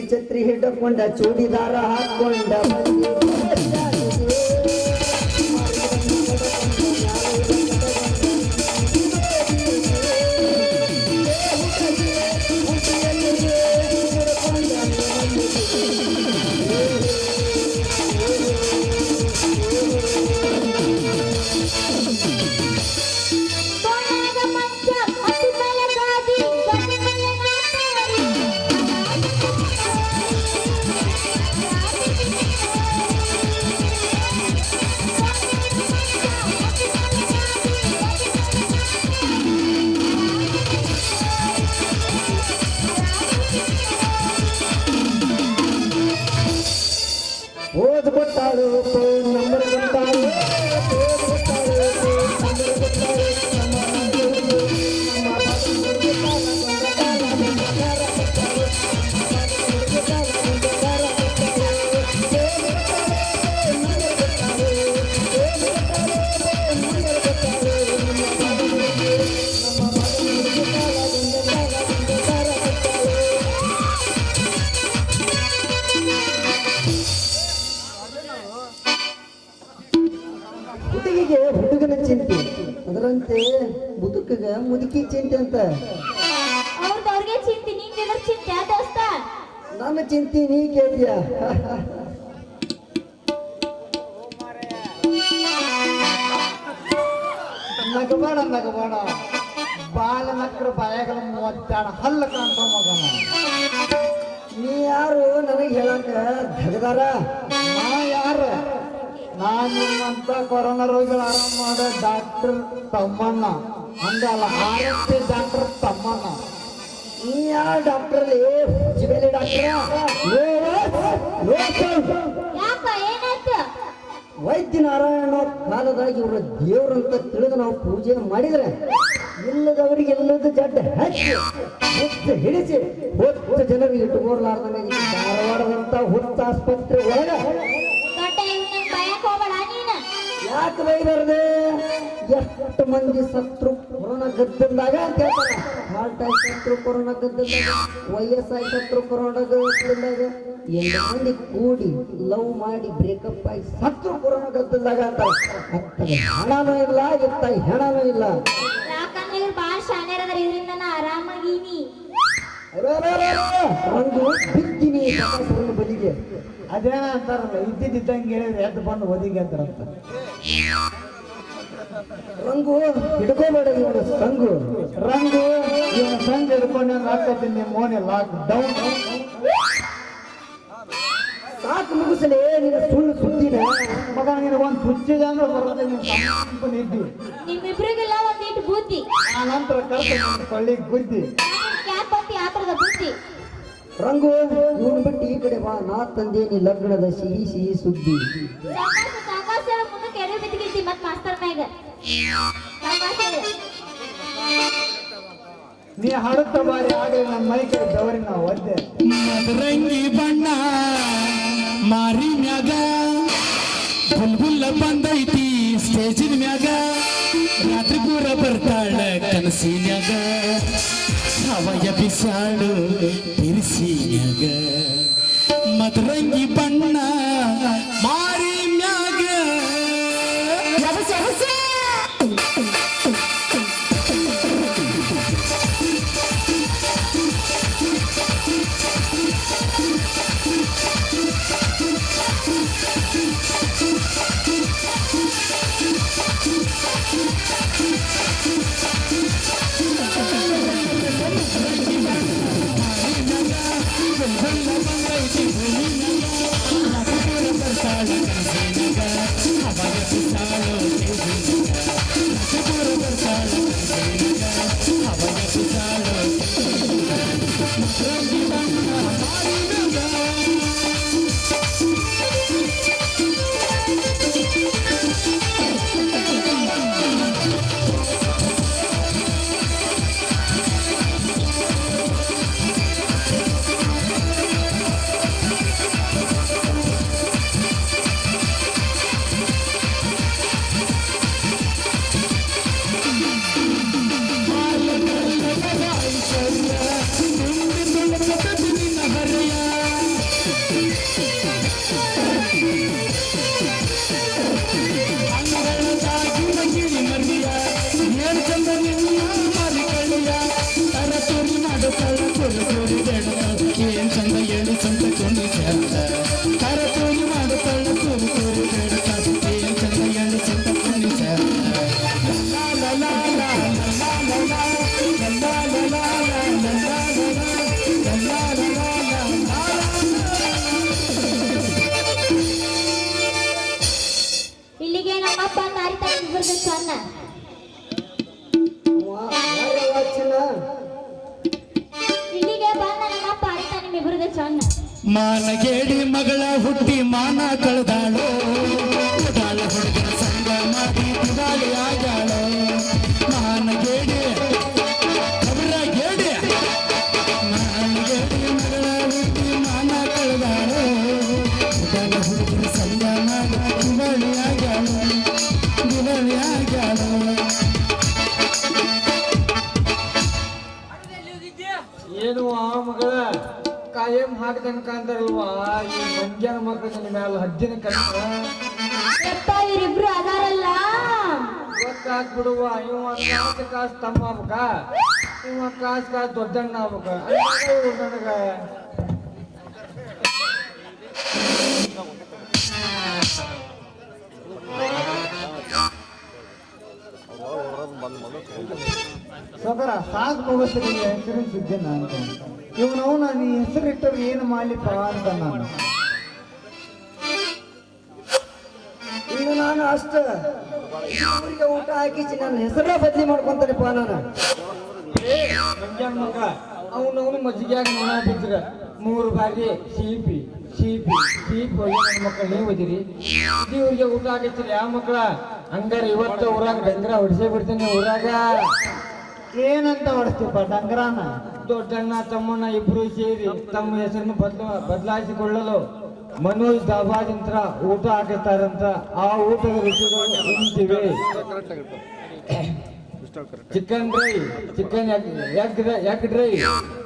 ಬಿಸಿ ಛತ್ರಿ ಹಿಡ್ಕೊಂಡ ಚೂಡಿದಾರ ಹಾಕೊಂಡ ಓದ್ ಕೊಟ್ಟಾಳು ನಂಬರ್ ಕೊಟ್ಟಾಳು ಹುಡುಗಿಗೆ ಹುಡುಗನ ಚಿಂತೆ ಅದರಂತೆ ಮುದುಕಗ ಮುದುಕಿ ಚಿಂತೆ ಅಂತ ಅವ್ರಿಗೆ ಚಿಂತೆ ನಿಂಗೆ ಚಿಂತೆ ದೋಸ್ತ ನನ್ನ ಚಿಂತೆ ನೀ ಕೇಳ್ತೀಯ ನಗಬೇಡ ಬಾಲ ನಕ್ರ ಬಾಯಾಗಲ ಮೂವತ್ತಾಡ ಹಲ್ಲ ಕಾಣ್ತ ಮಗನ ನೀ ಯಾರು ನನಗೆ ಹೇಳಕ ಧಗದಾರ ನಾ ಯಾರು ನಾನು ನಿಮ್ಮಂತ ಕೊರೋನಾ ರೋಗಿಗಳು ಆರಾಮ್ ಮಾಡೋ ಡಾಕ್ಟರ್ ತಮ್ಮಣ್ಣ ಹಂಗಲ್ಲ ಆರೋಗ್ಯ ಡಾಕ್ಟರ್ ತಮ್ಮಣ್ಣ ನೀ ಯಾವ ಡಾಕ್ಟರ್ ಜಿಬೇಲಿ ಡಾಕ್ಟರ್ ವೈದ್ಯ ನಾರಾಯಣ ಕಾಲದಾಗ ಇವರ ದೇವರಂತ ತಿಳಿದು ನಾವು ಪೂಜೆ ಮಾಡಿದ್ರೆ ಇಲ್ಲದವರಿಗೆ ಎಲ್ಲದ ಜಡ್ಡ ಹಚ್ಚಿ ಹುಚ್ಚ ಹಿಡಿಸಿ ಹೊತ್ತು ಜನರಿಗೆ ಇಟ್ಟುಕೊಡ್ಲಾರ್ದಂಗ ಧಾರವಾಡದಂತ ಹುಚ್ಚ ಆಸ್ಪತ್ರೆ ಒಳಗ ಯಾಕೆ ಬೈಬಾರ್ದೆ ಎಷ್ಟು ಮಂದಿ ಸತ್ರು ಕೊರೋನಾ ಗದ್ದಲ್ದಾಗ ಅಂತ ಹೇಳ್ತಾರೆ ಹಾರ್ಟ್ ಆಗಿ ಸತ್ರು ಕೊರೋನಾ ಗದ್ದಲ್ದಾಗ ವಯಸ್ಸಾಗಿ ಸತ್ರು ಕೊರೋನಾ ಗದ್ದಲ್ದಾಗ 8 ಮಂದಿ ಕೂಡಿ ಲವ್ ಮಾಡಿ ಬ್ರೇಕಪ್ ಆಗಿ ಸತ್ರು ಕೊರೋನಾ ಗದ್ದಲ್ದಾಗ ಅಂತಾರೆ ಹಣನೂ ಇಲ್ಲ ಇತ್ತ ಹೆಣನೂ ಇಲ್ಲ ಒಂದು ಬಿದ್ದಿನಿ ಬಲಿಗೆ ಅದೇನ ಅಂತಾರಲ್ಲ ಇದ್ದಿದ್ದಂಗೆ ಹೇಳಿದ್ರೆ ಎದ್ದು ಬಂದು ಒದಿಗೆ ಅಂತಾರಂತ ರಂಗು ಹಿಡ್ಕೋಬೇಡ ಇವನು ಸಂಗು ರಂಗು ಇವನು ಸಂಘ ಹಿಡ್ಕೊಂಡು ಹಾಕತ್ತೀನಿ ಮೋನೆ ಲಾಕ್ ಡೌನ್ ಸಾಕು ಮುಗಿಸಲೇ ನಿನ್ನ ಸುಳ್ಳು ಸುದ್ದಿನ ಮಗ ನಿನಗೊಂದು ಸುಚ್ಚಿದ ಅಂದ್ರೆ ಬರೋದೇ ನೀನು ಇದ್ದಿ ನಿಮ್ಮಿಬ್ರಿಗೆಲ್ಲ ಒಂದಿಟ್ಟು ಬುದ್ಧಿ ಆ ನಂತರ ಕರ್ಕೊಂಡು ಕೊಳ್ಳಿಗೆ ಬುದ್ಧಿ ಬುದ್ಧಿ ರಂಗು ಇವನು ಬಿಟ್ಟು ಈ ಕಡೆ ಬಾ ನಾ ತಂದೇನಿ ಲಗ್ನದ ಸಿಹಿ ಸಿಹಿ ಸುದ್ದಿ ನೀ ಹಾಡುತ್ತ ಬಾರಿ ಆಗಲಿ ನನ್ನ ಮೈ ಕೈ ದವರಿ ನಾವು ಒದ್ದೆ ಮದರಂಗಿ ಬಣ್ಣ ಮಾರಿ ಮ್ಯಾಗ ಬುಲ್ಬುಲ್ಲ ಬಂದೈತಿ ಸ್ಟೇಜಿನ ಮ್ಯಾಗ ರಾತ್ರಿ ಪೂರ ಬರ್ತಾಳ ಕನಸಿನ್ಯಾಗ ಅವಯ ಬಿಸಾಡು ತಿರ್ಸಿನ್ಯಾಗ ಮದರಂಗಿ ಬಣ್ಣ ಮಾರಿ ಮ್ಯಾಗ ಮಾಡುತ್ತಾಳ ಸುರು ಸುರಿ ಬೇಡತಾಳ ಏನ್ ಚಂದ ಏಳು ಸಂತ ಕುಣಿಸ್ಯಾಳ ಕರತೂಗಿ ಮಾಡುತ್ತಾಳ ಸುರು ಸುರಿ ಬೇಡತಾಳ ಏನ್ ಚಂದ ಏಳು ಸಂತ ಕುಣಿಸ್ಯಾಳ ಲಾ ಲಾ ಲಾ ಲಾ ಲಾ ಲಾ ಲಾ ಲಾ ಲಾ ಲಾ ಲಾ ಇಲ್ಲಿಗೆ ನಮ್ಮಪ್ಪ ಅಂತ ಅರಿತಾನೆ ಇಬ್ಬರದು ಚೆನ್ನ ಚಿನ್ನ ಇಲ್ಲಿಗೆ ಬಂದ ನಮ್ಮಪ್ಪ ಅರಿತಾನೆ ಇಬ್ಬರದು ಚೆನ್ನ ಮಾನಗೇಡಿ ಮಗಳ ಹುಟ್ಟಿ ಮಾನ ಕಳೆದಾಳು ಉಡಾಳ ಹುಡುಗನ ಸಂಗ ಮಾಡಿ ಉಡಾಳಿ ಆಗ್ಯಾಳು ಮಾನಗೇಡಿ ಅವರ ಗೇಡಿ ಮಾನಗೇಡಿ ಮಗಳ ಹುಟ್ಟಿ ಮಾನ ಕಳೆದಾಳು ಉಡಾಳ ಹುಡುಗನ ಸಂಗ ಮಾಡಿ ಉಡಾಳಿ ಆಗ್ಯಾಳು ಉಡಾಳಿ ಆಗ್ಯಾಳು ಏನು ಆ ಮಗಳ ಕಾಯಂ ಹಾಕ್ದಂಗ ಕಾಂತಾರಲ್ವಾ ಈ ಮಂಗ್ಯಾನ ಮಕ್ಕಳ ನಿನ್ನ ಮ್ಯಾಲ ಹದ್ದಿನ ಕಣ್ಣ ಯಪ್ಪ ಇವರಿಬ್ರು ಅದಾರಲ್ಲ ಗೊತ್ತಾಗ್ಬಿಡುವ ಇವ ಕಾಸು ತಮ್ಮ ಆಗ್ಬೇಕ ಇವ ಕಾಸು ದೊಡ್ಡಣ್ಣ ಆಗ್ಬೇಕ ನನಗ ಸಕರ ಸಾಕು ಮುಗಿಸ್ತೀನಿ ಹೆಸರಿನ ಸುದ್ದಿನ ಅಂತ ಇವನವನ ನೀ ಹೆಸರಿಟ್ಟರು ಏನು ಮಾಡ್ಲಿಪ್ಪ ಅಂತ ನಾನು ಇನ್ನು ನಾನು ಅಷ್ಟ ಊರಿಗೆ ಊಟ ಹಾಕಿಸಿ ನನ್ನ ಹೆಸರೇ ಬದಲಿ ಮಾಡ್ಕೊಂತಾನೆಪ್ಪ ನಾನು ಮಂಗ್ಯಾನ ಮಕ್ಕ ಅವನವನು ಮಜ್ಜಿಗ್ಯಾಗ ನೋಡ ಬಿದ್ರ 3 ಬಾರಿ ಸೀಪಿ ಸೀಪಿ ಸೀಪಿ ಹೋಗಿ ನನ್ನ ಮಕ್ಕಳು ನೀವು ಓದಿರಿ ಇವ್ರಿಗೆ ಊಟ ಆಗೈತಿರಿ ಯಾವ ಮಕ್ಕಳ ಹಂಗಾರ ಇವತ್ತು ಊರಾಗ ಡಂಗ್ರ ಹೊಡಿಸೇ ಬಿಡ್ತೀನಿ ಊರಾಗ ಏನಂತ ಹೊಡಿಸ್ತೀಪ್ಪ ಡಂಗರಾನ ದೊಡ್ಡಣ್ಣ ತಮ್ಮಣ್ಣ ಇಬ್ರು ಸೇರಿ ತಮ್ಮ ಹೆಸರನ್ನು ಬದಲಾಯಿಸಿಕೊಳ್ಳಲು ಮನೋಜ್ ದಾಬಾದಿಂತ್ರ ಊಟ ಹಾಕಿಸ್ತಾರಂತ ಆ ಊಟದ ರುಚಿಗಳು ಇಂತಿವೆ chicken dry chicken egg dry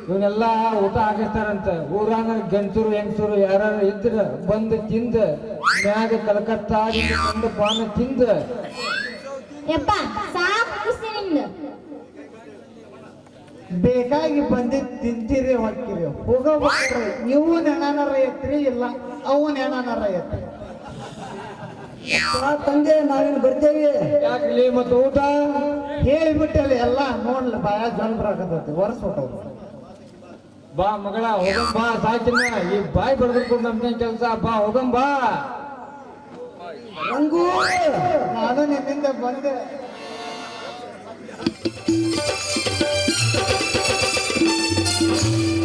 ಇವನ್ನೆಲ್ಲ ಊಟ ಹಾಕಿಸ್ತಾರಂತ ಊರಾನ ಗಂಚೂರು ಹೆಂಗಸೂರು ಯಾರು ಇದ್ರ ಬಂದು ತಿಂದ ಮ್ಯಾಗ ಕಲ್ಕತ್ತಾ ಬಂದು ಪಾನ ತಿಂದ ಯಪ್ಪ ಸಾಕು ಮುಗಿಸ್ತೀನಿ ನಿಮ್ದು ಬೇಕಾಗಿ ಬಂದಿದ್ ತಿಂತೀರಿ ಹೊಕ್ಕಿರಿ ಹೋಗಬೇಕ್ರಿ ನೀವು ನೆಣನಾರ ಎತ್ರಿ ಇಲ್ಲ ಅವು ನೆಣನಾರ ಎತ್ರಿ ತಂದೆ ನಾವೇನು ಬರ್ತೇವೆ ಯಾಕ್ಲಿ ಮತ್ತು ಊಟ ಹೇಳಿಬಿಟ್ಟಲ್ಲ ಎಲ್ಲ ನೋಡ್ಲಿ ಬಾಯ ಜನ ಬರಾಕತ್ತೈತಿ ವರ್ಷ ಹೊಟ್ಟವ್ರು ಬಾ ಮಗಳ ಹೋಗಂ ಬಾ ಸಾಕಿನ ಈ ಬಾಯಿ ಬಡ್ದು ನಮ್ದೇನ್ ಕೆಲಸ ಬಾ ಹೋಗಂ ಬಾ ರಂಗು ನಾನು ನಿನ್ನಿಂದ ಬಂದೆ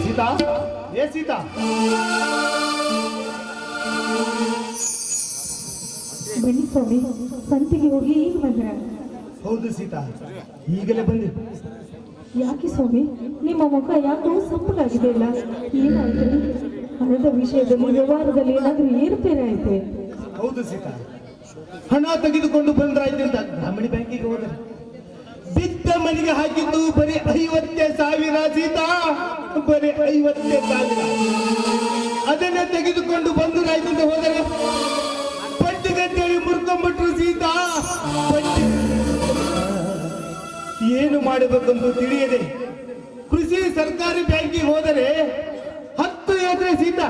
ಸೀತಾ ಏ ಸೀತಾ ಬನ್ನಿ ಸ್ವಾಮಿ ಸಂತಿಗೆ ಹೋಗಿ ಈಗ ಬಂದ್ರ ಹೌದು ಸೀತಾ ಈಗಲೇ ಬಂದೆ ಯಾಕೆ ಸ್ವಾಮಿ ನಿಮ್ಮ ಮುಖ ಯಾಕೋ ಸಪ್ಪಗಾಗಿದೆ ಇಲ್ಲ ಏನಾಯ್ತು ಹಣದ ವಿಷಯದಲ್ಲಿ ವ್ಯವಹಾರದಲ್ಲಿ ಏನಾದ್ರೂ ಏರುಪೇರಾಯ್ತೆ ಹೌದು ಸೀತಾ ಹಣ ತೆಗೆದುಕೊಂಡು ಬಂದ್ರಾಯ್ತು ಅಂತ ಗ್ರಾಮೀಣ ಬ್ಯಾಂಕಿಗೆ ಹೋದ್ರೆ ಬಿದ್ದ ಮನೆಗೆ ಹಾಕಿದ್ದು ಬರೀ 50,000 ಸೀತಾ ಬರೀ 50,000 ಅದನ್ನ ತೆಗೆದುಕೊಂಡು ಬಂದ್ರಾಯ್ತು ಅಂತ ಹೋದರೆ ಪಟ್ಟಿಗಂತೇಳಿ ಮುರ್ಕೊಂಡ್ಬಿಟ್ರು ಸೀತಾ ಪಟ್ಟಿ ಏನು ಮಾಡಬೇಕೆಂದು ತಿಳಿಯದೆ ಕೃಷಿ ಸರ್ಕಾರಿ ಬ್ಯಾಂಕಿಗೆ ಹೋದರೆ 10 ಎಕರೆ ಸೀತಾ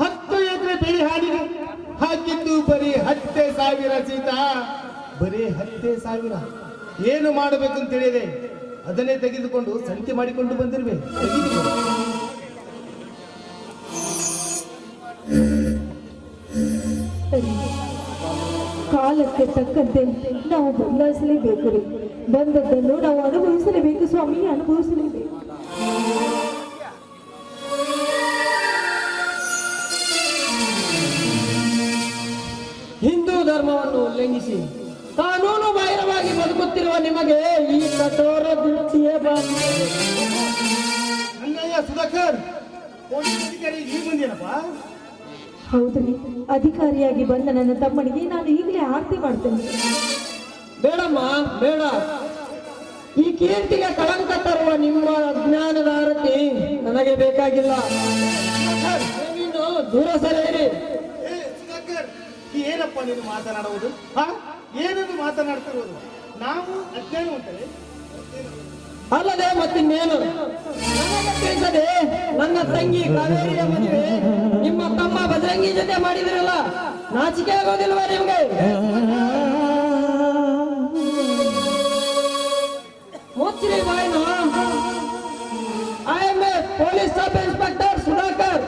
10 ಎಕರೆ ಬೆಳೆ ಹಾಡಿಗೆ ಹಾಕಿದ್ದು ಬರೀ 10,000 ಸೀತಾ ಬರೀ 10,000 ಏನು ಮಾಡಬೇಕಂತ ತಿಳಿಯದೆ ಅದನ್ನೇ ತೆಗೆದುಕೊಂಡು ಸಂತೆ ಮಾಡಿಕೊಂಡು ಬಂದಿರುವೆ ತೆಗೆದುಕೊಂಡು ಸರಿ ಕಾಲಕ್ಕೆ ತಕ್ಕಂತೆ ನಾವು ಬದಲಾಯಿಸಲೇಬೇಕು ರೀ ಬಂದದ್ದನ್ನು ನಾವು ಅನುಭವಿಸಲೇಬೇಕು ಸ್ವಾಮಿ ಅನುಭವಿಸಲೇಬೇಕು ಹಿಂದೂ ಧರ್ಮವನ್ನು ಉಲ್ಲಂಘಿಸಿ ಕಾನೂನು ಬಾಹಿರವಾಗಿ ಬದುಕುತ್ತಿರುವ ನಿಮಗೆ ಈ ಕಠೋರ ದೃಷ್ಟಿಯೇ ಅಣ್ಣಯ್ಯ ಸುಧಾಕರ್ ಪೊಲೀಸ್ ಅಧಿಕಾರಿ ಈಗ ಬಂದೇನಪ್ಪ ಹೌದ್ರಿ ಅಧಿಕಾರಿಯಾಗಿ ಬಂದ ನನ್ನ ತಮ್ಮನಿಗೆ ನಾನು ಈಗಲೇ ಆರತಿ ಮಾಡ್ತೇನೆ ಬೇಡಮ್ಮ ಬೇಡ ಈ ಕೀರ್ತಿಗೆ ಕಳಂಕ ತರುವ ನಿಮ್ಮ ಅಜ್ಞಾನದ ಆರತಿ ನನಗೆ ಬೇಕಾಗಿಲ್ಲ ನೀನು ದೂರ ಸರಿಯಿರಿ ಏ ಸುಧಾಕರ್ ಏನಪ್ಪ ನೀನು ಮಾತನಾಡುವುದು ಹಾ ಏನನ್ನು ಮಾತನಾಡ್ತಿರೋದು ನಾವು ಅಜ್ಞಾನ ಉಂಟೆ ಅಲ್ಲದೆ ಮತ್ತಿನ್ನೇನು ನನಗೆ ನನ್ನ ತಂಗಿ ಕಾವೇರಿಯ ಮದುವೆ ನಿಮ್ಮ ತಮ್ಮ ಬಜರಂಗಿ ಜೊತೆ ಮಾಡಿದ್ರಲ್ಲ, ನಾಚಿಕೆ ಆಗೋದಿಲ್ವಾ ನಿಮ್ಗೆ? ಮುಚ್ಚಿರಿ ಬಾಯ್ನು. I am a police sub inspector Sudhakar.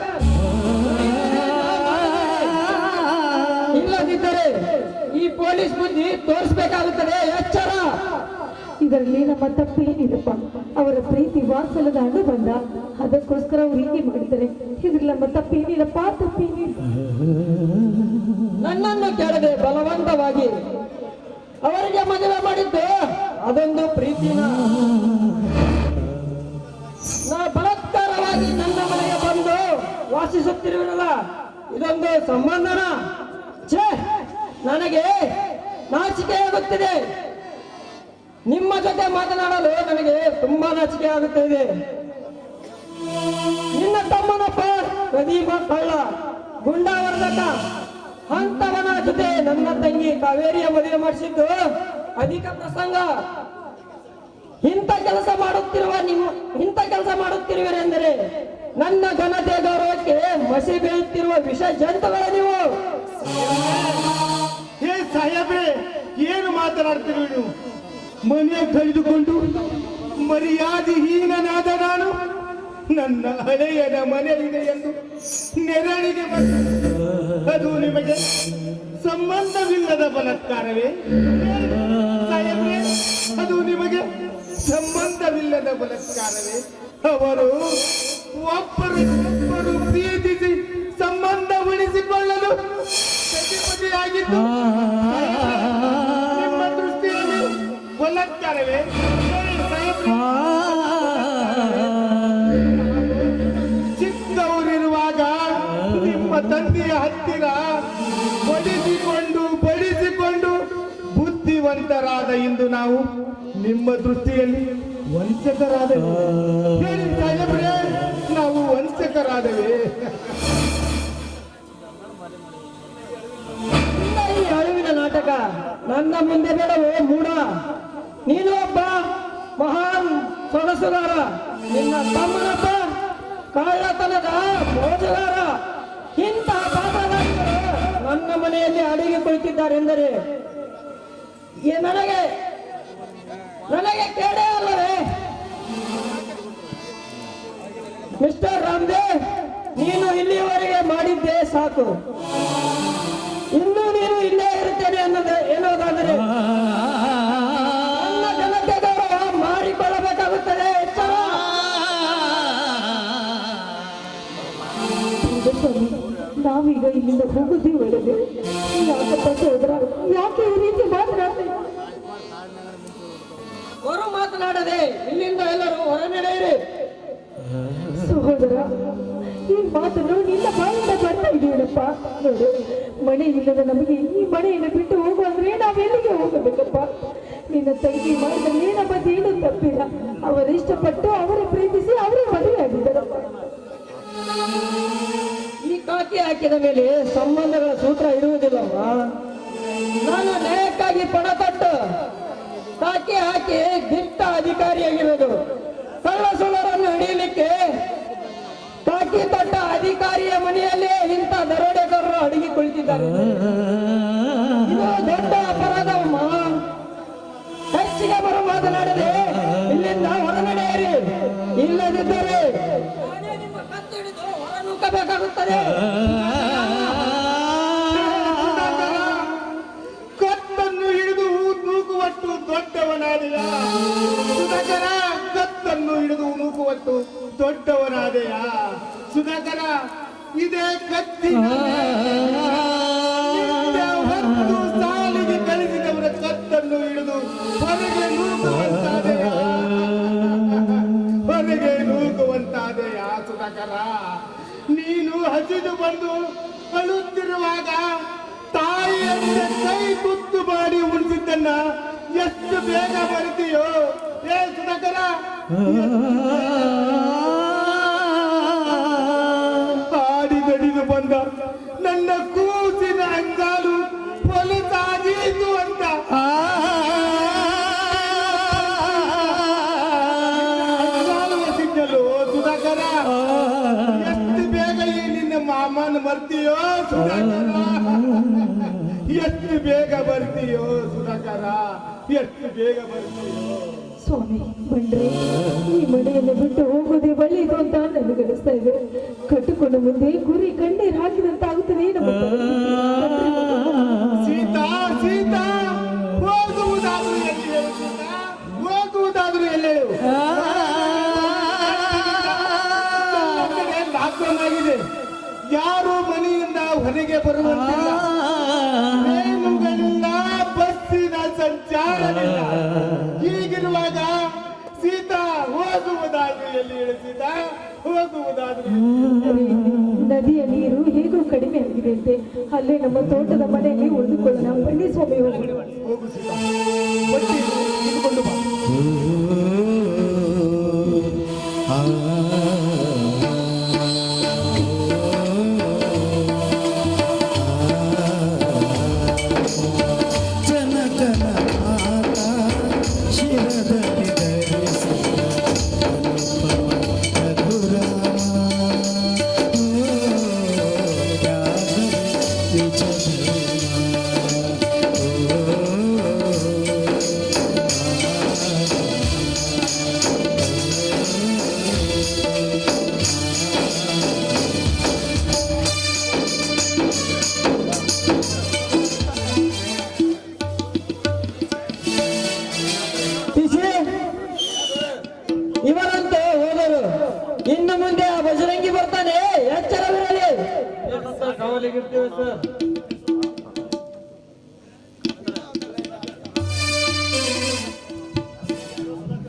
ಇಲ್ಲದಿದ್ದರೆ ಈ ಪೊಲೀಸ್ ಬುದ್ಧಿ ತೋರಿಸಬೇಕಾಗುತ್ತದೆ, ಎಚ್ಚರ. ಇದರಲ್ಲಿ ನಮ್ಮ ತಪ್ಪೇನಿಲ್ಲಪ್ಪ. ಅವರ ಪ್ರೀತಿ ವಾತ್ಸಲ್ಯದ ಹಣ್ಣು ಬಂದ, ಅದಕ್ಕೋಸ್ಕರ ಅವ್ರು ಹೀಗೆ ಮಾಡ್ತಾರೆ. ಇದ್ರಲ್ಲಿ ನಮ್ಮ ತಪ್ಪೇನಿಲ್ಲಪ್ಪ, ತಪ್ಪೇನಿಲ್ಲ. ನನ್ನನ್ನು ಕೆಳಗೆ ಬಲವಂತವಾಗಿ ಅವರಿಗೆ ಮದುವೆ ಮಾಡಿದ್ದು ಅದೊಂದು ಪ್ರೀತಿನ. ನಾ ಬಲಾತ್ಕಾರವಾಗಿ ನನ್ನ ಮನೆಗೆ ಬಂದು ವಾಸಿಸುತ್ತಿರುವಲ್ಲ, ಇದೊಂದು ಸಂಬಂಧನ? ಛೇ, ನನಗೆ ನಾಚಿಕೆಯಾಗುತ್ತಿದೆ. ನಿಮ್ಮ ಜೊತೆ ಮಾತನಾಡಲು ನನಗೆ ತುಂಬಾ ನಾಚಿಕೆ ಆಗುತ್ತಿದೆ. ನಿನ್ನ ತಮ್ಮನಪ್ಪ ಪ್ರದೀಪ ಕಳ್ಳ, ಗುಂಡಾವರ್ಧಕ ಅಂತವನ ಜೊತೆ ನನ್ನ ತಂಗಿ ಕಾವೇರಿಯ ಮದುವೆ ಮಾಡಿಸಿದ್ದು ಅಧಿಕ ಪ್ರಸಂಗ. ಇಂಥ ಕೆಲಸ ಮಾಡುತ್ತಿರುವಿರೆಂದರೆ ನನ್ನ ಘನತೆ ಗೌರವಕ್ಕೆ ಮಸಿ ಬೀಳುತ್ತಿರುವ ವಿಷ ಜಂತುಗಳ ನೀವು. ಹೇ ಸಾಹೇಬ್ರೆ, ಏನು ಮಾತನಾಡ್ತೀರಿ ನೀವು? ಮನೆ ಕಳೆದುಕೊಂಡು ಮರ್ಯಾದೆಹೀನನಾದ ನಾನು ನನ್ನ ಹಳೆಯನ ಮನೆ ಇದೆ ಎಂದು ನೆರಳಿಗೆ ಬಂದು ಅದು ನಿಮಗೆ ಸಂಬಂಧವಿಲ್ಲದ ಬಲಾತ್ಕಾರವೇ? ಸಾಹೇಬ್ರೆ, ಅದು ನಿಮಗೆ ಸಂಬಂಧವಿಲ್ಲದ ಬಲಾತ್ಕಾರವೇ? ಅವರು ಒಬ್ಬರು ಪ್ರೀತಿಸಿ ಸಂಬಂಧ ಉಳಿಸಿಕೊಳ್ಳಲು ಪ್ರತಿಪದಿಯಾಗಿದ್ದು ನಿಮ್ಮ ದೃಷ್ಟಿಯಲ್ಲಿ ಬಲಾತ್ಕಾರವೇ? ಚಿಕ್ಕವರಿರುವಾಗ ನಿಮ್ಮ ತಂದೆಯ ಹತ್ತಿರ ಬಡಿಸಿಕೊಂಡು ಬುದ್ಧಿವಂತರಾದ ಇಂದು ನಾವು ನಿಮ್ಮ ದೃಷ್ಟಿಯಲ್ಲಿ ವಂಚಕರಾದವೆ. ಹೇಳಿ ಸಾಹೇಬ್ರೆ, ನಾವು ವಂಚಕರಾದವೆ. ಈ ಅಳುವಿನ ನಾಟಕ ನನ್ನ ಮುಂದೆ ಬೇಡವೇ ಮೂಢ? ನೀನು ಒಬ್ಬ ಮಹಾನ್ ಸೊಗಸುಗಾರ, ನಿನ್ನ ತಮ್ಮನೊಬ್ಬ ಕಳ್ಳತನದ ಮೋಜಗಾರ. ಇಂತಹ ಪಾಪಗಾರರು ನನ್ನ ಮನೆಯಲ್ಲಿ ಅಡಿಗೆ ಕುಳಿತಿದ್ದಾರೆಂದರೆ ನನಗೆ ಕೇಳೇ ಅಲ್ಲವೇ? ಮಿಸ್ಟರ್ ರಾಮದೇವ್, ನೀನು ಇಲ್ಲಿಯವರೆಗೆ ಮಾಡಿದ್ದೆ ಸಾಕು. ಇನ್ನೂ ನೀನು ಇಲ್ಲೇ ಇರುತ್ತೇನೆ ಎನ್ನುವುದಾದರೆ ನನ್ನ ಜನತೆ ಗೌರವ ಮಾಡಿಕೊಳ್ಳಬೇಕಾಗುತ್ತದೆ, ಎಚ್ಚರ. ಸ್ವಾಮಿ, ನಾವೀಗ ಇಲ್ಲಿಂದ ಹೋಗುದೇ ಒಳ್ಳೆದು. ಯಾಕಪ್ಪ ಸೋದರ, ಯಾಕೆ ಈ ರೀತಿ ಮಾತನಾಡ್ತಾರೆ? ಹೊರ ಮಾತನಾಡದೆ ಇಲ್ಲಿಂದ ಎಲ್ಲರೂ ಹೊರ ನಡೆಯಿರಿ. ಸಹೋದರ, ಈ ಮಾತನ್ನು ನಿನ್ನ ಬಾಯಿಂದ ಬರ್ತಾ ಇದೀಯಪ್ಪ. ನೋಡು, ಮನೆ ಇಲ್ಲದ ನಮಗೆ ಈ ಮನೆಯನ್ನು ಬಿಟ್ಟು ಹೋಗು ಅಂದ್ರೆ ನಾವೆಲ್ಲಿಗೆ ಹೋಗಬೇಕಪ್ಪ? ನಿನ್ನ ತಂಗಿ ಮಾಡಿದ ನಿನ್ನ ಬಗ್ಗೆ ಏನೂ ತಪ್ಪಿಲ್ಲ. ಅವರು ಇಷ್ಟಪಟ್ಟು ಅವರ ಪ್ರೀತಿಸಿ ಅವರೇ ಮದುವೆ ಆಗಿದ್ದಾರಪ್ಪ. ಈ ಕಾಕಿ ಹಾಕಿದ ಮೇಲೆ ಸಂಬಂಧಗಳ ಸೂತ್ರ ಇರುವುದಿಲ್ಲಮ್ಮ. ನಾನು ನ್ಯಾಯಕ್ಕಾಗಿ ಪಣ ತೊಟ್ಟು ಕಾಕಿ ಹಾಕಿ ದಿಟ್ಟ ಅಧಿಕಾರಿಯಾಗಿರೋದು. ಕಳ್ಳ ಸುಳ್ಳರನ್ನು ಹಿಡಿಯಲಿಕ್ಕೆ ಕಾಕಿ ತೊಟ್ಟ ಅಧಿಕಾರಿಯ ಮನೆಯಲ್ಲೇ ಇಂಥ ದರೋಡೆಗಾರರು ಅಡಗಿ ಕುಳಿತಿದ್ದಾರೆ. ಇದು ದೊಡ್ಡ ಅಪರಾಧವಮ್ಮ. ಹೆಚ್ಚಿಗೆ ಬರು ಮಾತನಾಡದೆ ಇಲ್ಲಿಂದ ಹೊರ ನಡೆಯಿರಿ. ಇಲ್ಲದಿದ್ದರೆ ನಾನೇ ನಿಮ್ಮ ಕತ್ತು ಹಿಡಿದು ಹೊರ ನೂಕಬೇಕಾಗುತ್ತದೆ. ಕತ್ತನ್ನು ಹಿಡಿದು ನೂಕುವಟ್ಟು ದೊಡ್ಡವನಾದೆಯ ಸುಧಾಕರ. ಕತ್ತನ್ನು ಹಿಡಿದು ನೂಕುವಟ್ಟು ದೊಡ್ಡವನಾದೆಯ ಸುಧಾಕರ. ಇದೇ ಕತ್ತಿನ ಹೊತ್ತು ಸಾಲಿಗೆ ಕಳಿಸಿದವರ ಕತ್ತನ್ನು ಹಿಡಿದು ಹೊರಗೆ ನೂಕುವಂತಾದೆಯ ಸುಧಾಕರ. ನೀನು ಹಸಿದು ಬಂದು ಅಳುತ್ತಿರುವಾಗ ತಾಯಿಯಂತೆ ಕೈ ತುತ್ತು ಮಾಡಿ ಉಳಿಸಿದ್ದನ್ನ ಎಷ್ಟು ಬೇಗ ಬರುತ್ತೀಯೋ ಏ ಸುಧಾಕರ. ಆಡಿದಡಿದು ಬಂದ ನನ್ನ ಕೂಸಿನ ಅಂಗಾಲು ಹೊಲಸಾದೀತು ಅಂತ ಅಂಗಾಲು ಸಿಕ್ಕಲು ಸುಧಾಕರ. ನಾನು ಮರ್ತೀಯೋ ಸುಧಾಕರ? ಎಷ್ಟು ಬೇಗ ಬರ್ತೀಯೋ ಸುಧಾಕರ, ಎಷ್ಟು ಬೇಗ ಬರ್ತೀಯೋ? ಸ್ವಾಮಿ ಬಂದ್ರೆ ಈ ಮನೆಯನ್ನು ಬಿಟ್ಟು ಹೋಗೋದೇ ಒಳ್ಳೆಯದು ಅಂತ ನನಗನಿಸ್ತಾ ಇದೆ. ಕಟ್ಟುಕೊಂಡು ಮುಂದೆ ಗುರಿ ಕಣ್ಣೀರು ಹಾಕಿದಂತಾಗುತ್ತದೆ ನಮ್ಮ ಸೀತಾ, ಸೀತಾ, ಹೋಗುವುದಾದ್ರೂ ಎಲ್ಲಿ ಹೇಳು ಸೀತಾ, ಹೋಗುವುದಾದ್ರೂ ಎಲ್ಲಿ ಹೇಳು? ಲಾಕ್ಡೌನ್ ಆಗಿದೆ, ಯಾರು ಮನೆಯಿಂದ ಹೊರಗೆ ಬರುವಂತಿಲ್ಲ, ಟ್ರೈನುಗಳಿಲ್ಲ, ಬಸ್ಸಿನ ಸಂಚಾರವಿಲ್ಲ. ಹೀಗಿರುವಾಗ ಸೀತಾ ಹೋಗುವುದಾದ್ರೂ ಎಲ್ಲಿ ಹೇಳು ಸೀತಾ, ಹೋಗುವುದಾದ್ರೂ ನದಿಯ ನೀರು ಹೇಗೂ ಕಡಿಮೆ ಆಗಿದೆ ಅಂತೆ. ಅಲ್ಲೇ ನಮ್ಮ ತೋಟದ ಮನೆಯಲ್ಲಿ ಉಳಿದುಕೊಳ್ಳೋಣ ಬನ್ನಿ ಸ್ವಾಮಿ. ಹೋಗು ಸೀತಾ, ಬಟ್ಟಿ ಇಟ್ಕೊಂಡು ಬಾ. ಜನಕನ ಮಾತ ಶಿರದಲ್ಲಿ ಧರಿಸಿ ಇವರಂತೆ ಹೋದರು. ಇನ್ನು ಮುಂದೆ ಆ ಬಜರಂಗಿ ಬರ್ತಾನೆ, ಎಚ್ಚರವಿರಲಿ. ಕಾವಲಿಗಿರ್ತೀವಿ ಸರ್.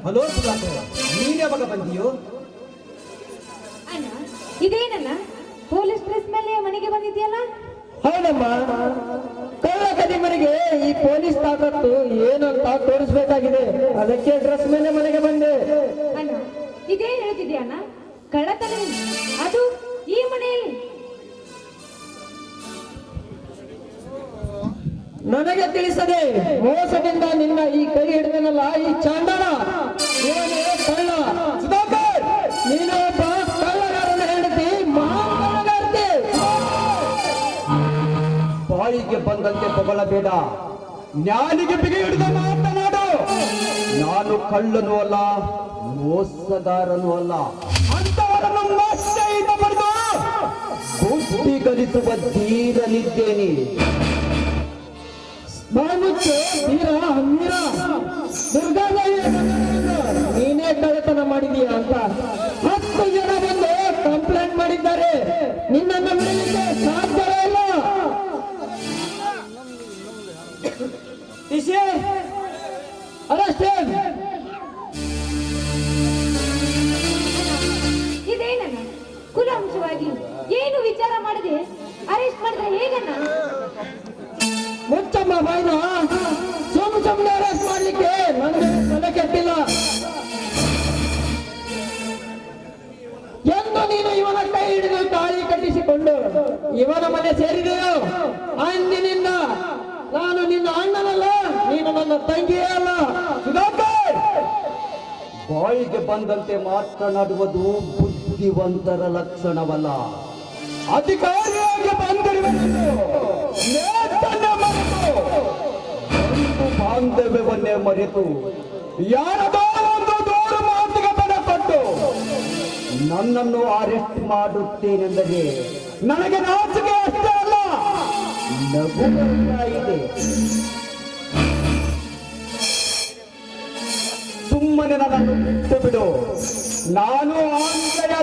ಹಲೋ ಸುಧಾಕರ, ನೀನ್ ಯಾವಾಗ ಬಂದಿಯೋ? ಅಣ್ಣ ಇದೇನಣ್ಣ ಪೊಲೀಸ್ ಡ್ರೆಸ್ ಮೇಲೆ ಮನೆಗೆ ಬಂದಿದ್ಯಲ್ಲ? ಹೌದಮ್ಮ, ಕಳ್ಳ ಕದಿಮರಿಗೆ ಈ ಪೊಲೀಸ್ ತಾಕತ್ತು ಏನು ಅಂತ ತೋರಿಸ್ಬೇಕಾಗಿದೆ. ಅದಕ್ಕೆ ಡ್ರೆಸ್ ಮೇಲೆ ಮನೆಗೆ ಬಂದೆ. ಅಣ್ಣ ಇದೇನ್ ಹೇಳ್ತಿದ್ಯಾ ಅಣ್ಣ? ಕಳ್ಳತನ ಅದು ಈ ಮನೆಯಲ್ಲಿ? ನನಗೆ ತಿಳಿಸದೆ ಮೋಸದಿಂದ ನಿನ್ನ ಈ ಕೈ ಹಿಡಿದನಲ್ಲ ಈ ಚಾಂಡಾಲ, ಇವನೇ ಕಳ್ಳ. ಸುಧಾಕರ್, ನೀನು ಒಬ್ಬ ಕಳ್ಳಗಾರನ ಹೆಂಡತಿ, ಮಹಾಕಳ್ಳಗಾರ್ತಿ. ಬಾಯಿಗೆ ಬಂದಂತೆ ತಗೊಳ್ಳಬೇಡ, ಜ್ಞಾನಿಗೆ ಬಿಗಿ ಹಿಡಿದ ಮಾತನಾಡು. ನಾನು ಕಳ್ಳನು ಅಲ್ಲ, ಮೋಸಗಾರನು ಅಲ್ಲ. ಅಂತವರನ್ನು ಮೋಸದಿಂದ ಬರೆದು ಬುದ್ಧಿ ಕಲಿಸುವ ಧೀರನಿದ್ದೇನೆ. ಬಾಮುಚ್ಚು ವೀರ ಹಮ್ಮೀರ ದುರ್ಗಾದೇವಿ, ನೀನೇ ಕಳ್ಳತನ ಮಾಡಿದೀಯ ಅಂತ 10 ಜನ ಬಂದು ಕಂಪ್ಲೇಂಟ್ ಮಾಡಿದ್ದಾರೆ. ನಿನ್ನನ್ನು ಬಿಡಲಿಕ್ಕೆ ಸಾಧ್ಯವೇ ಇಲ್ಲ. ಅರಷ್ಟೇ ಇದೇನಣ್ಣ ಕುಲಾಂಶವಾಗಿ ಏನು ವಿಚಾರ ಮಾಡದೆ ಅರೆಸ್ಟ್ ಮಾಡಿದ್ರೆ ಹೇಗಣ್ಣ? ಮುಚ್ಚಮ್ಮ ಬಾಯ್ನ, ಸುಮ್ಮನೆ ಅರೆಸ್ಟ್ ಮಾಡ್ಲಿಕ್ಕೆ ನನಗೆ ತಲೆ ಕೆಟ್ಟಿಲ್ಲ. ಎಂದು ನೀನು ಇವನ ಕೈ ಹಿಡಿದು ತಾಳಿ ಕಟ್ಟಿಸಿಕೊಂಡು ಇವನ ಮನೆ ಸೇರಿದೆಯೋ ಅಂದಿನಿಂದ ನಾನು ನಿನ್ನ ಅಣ್ಣನಲ್ಲ, ನೀನು ನನ್ನ ತಂಗಿಯೇ ಅಲ್ಲ. ಸುಧಾಕರ್, ಬಾಯಿಗೆ ಬಂದಂತೆ ಮಾತನಾಡುವುದು ಬುದ್ಧಿವಂತರ ಲಕ್ಷಣವಲ್ಲ. ಅಧಿಕಾರಿಯಾಗಿ ಬಂದಿರುವುದು ಬಾಂಧವ್ಯವನ್ನೇ ಮರೆತು ಯಾರದೋ ಒಂದು ದೂರು ಮಾತಿಗೆ ಬಲಪಟ್ಟು ನನ್ನನ್ನು ಅರೆಸ್ಟ್ ಮಾಡುತ್ತೇನೆಂದರೆ ನನಗೆ ನಾಚಿಕೆ ಅಷ್ಟೇ ಅಲ್ಲ, ನಗು ಇದೆ. ಸುಮ್ಮನೆ ನನ್ನನ್ನು ಬಿಟ್ಟು ಬಿಡು. ನಾನು ಆಂಜನೇಯ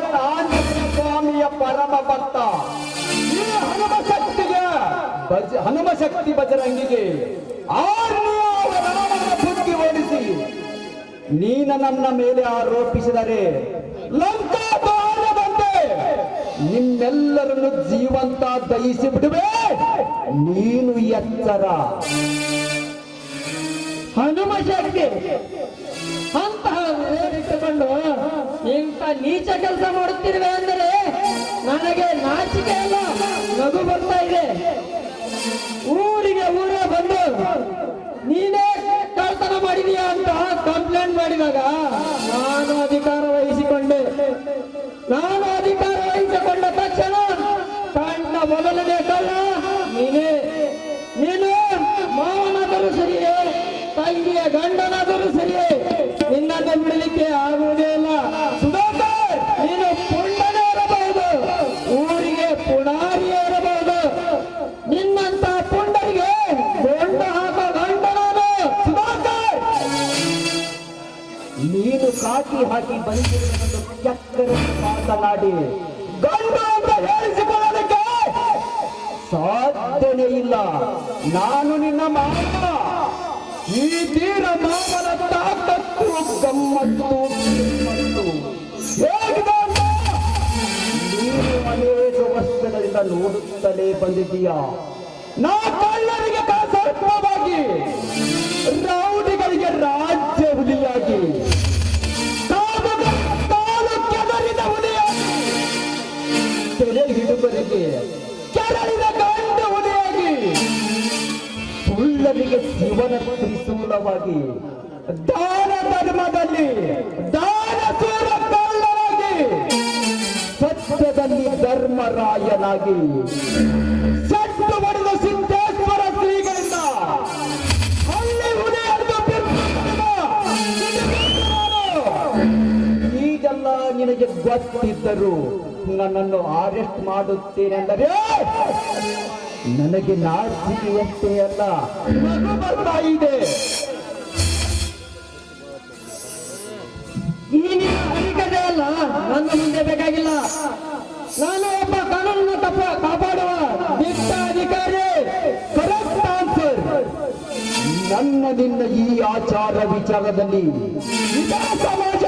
ಸ್ವಾಮಿಯ ಪರಮ ಭಕ್ತ. ಈ ಹನುಮ ಶಕ್ತಿ ಬಜರಂಗಿಗೆ ಬುದ್ಧಿ ಓಡಿಸಿ ನೀನ ನನ್ನ ಮೇಲೆ ಆರೋಪಿಸಿದರೆ ಲಂಕಾದಂತೆ ನಿಮ್ಮೆಲ್ಲರನ್ನು ಜೀವಂತ ದಹಿಸಿ ಬಿಡುವೆ. ನೀನು ಎಚ್ಚರ. ಹನುಮ ಶಕ್ತಿ ಅಂತಹ ಇಟ್ಟುಕೊಂಡು ಇಂಥ ನೀಚ ಕೆಲಸ ಮಾಡುತ್ತಿರುವೆ ಅಂದರೆ ನನಗೆ ನಾಚಿಕೆ ಅಲ್ಲ, ನಗು ಬರ್ತಾ ಇದೆ. ಊರಿಗೆ ಬಂದು ನೀನೇ ಕಳ್ತನ ಮಾಡಿದೀಯಾ ಅಂತ ಕಂಪ್ಲೇಂಟ್ ಮಾಡಿದಾಗ ನಾನು ಅಧಿಕಾರ ವಹಿಸಿಕೊಂಡ ತಕ್ಷಣ ಕಂಠ ಆಗಿ ಬಂದಿರುವುದನ್ನು ಕೆಕ್ಕರೆ ಮಾತನಾಡಿ ಗಂಡು ಅಂತ ಹೇಳಿಸಿಕೊಳ್ಳೋದಕ್ಕೆ ಸಾಧ್ಯನೇ ಇಲ್ಲ. ನಾನು ನಿನ್ನ ಮಾವ. ಈ ತೀರ ಮಾವನ ತಾಕತ್ತು ಗಮ್ಮತ್ತು ಹೇಗಿದೆ ಅಂತ ನೀನು ಅನೇಕ ವರ್ಷಗಳಿಂದ ನೋಡುತ್ತಲೇ ಬಂದಿದ್ದೀಯಾ. ನಾ ಕಳ್ಳರಿಗೆ ಸರ್ಪವಾಗಿ, ರೌಡಿಗಳಿಗೆ ರಾಜ್ಯ ಹುಲಿಯಾಗಿ, ಕಾಲು ಕೆದರಿದ ಹುಲಿಯಾಗಿ, ತೆರೆ ಹಿಡುಗರಿಗೆ ಕೆರಳಿದ ಗಂಡು ಹುಲಿಯಾಗಿ, ಸುಳ್ಳರಿಗೆ ಜೀವನ ತ್ರಿಶೂಲವಾಗಿ, ದಾನ ಧರ್ಮದಲ್ಲಿ ದಾನ ಸೂರ ಕಳ್ಳರಾಗಿ, ಸತ್ಯದಲ್ಲಿ ಧರ್ಮರಾಯನಾಗಿ, ಸಟ್ಟು ಹೊಡೆದ ಸಿದ್ದೇಶ್ವರ ಶ್ರೀಗಳಿಂದ ಹಳ್ಳಿ ಹುಲಿಯನ್ನು ಈಗೆಲ್ಲ ನಿನಗೆ ಗೊತ್ತಿದ್ದರು ನನ್ನನ್ನು ಅರೆಸ್ಟ್ ಮಾಡುತ್ತೇನೆಂದರೆ ನನಗೆ ನಾಚಿಕೆಯಷ್ಟೇ ಅಲ್ಲ, ನಗು ಬರ್ತಾ ಇದೆ. ಈ ನಿನ್ನ ಅಧಿಕಾರಿ ಅಲ್ಲ ನನ್ನ ಮುಂದೆ ಬೇಕಾಗಿಲ್ಲ. ನಾನು ಒಬ್ಬ ಕಾನೂನನ್ನು ಕಾಪಾಡುವ ದಿಟ್ಟ ಅಧಿಕಾರಿ. Correct answer. ನನ್ನ ನಿನ್ನ ಈ ಆಚಾರ ವಿಚಾರದಲ್ಲಿ ಇಡೀ ಸಮಾಜ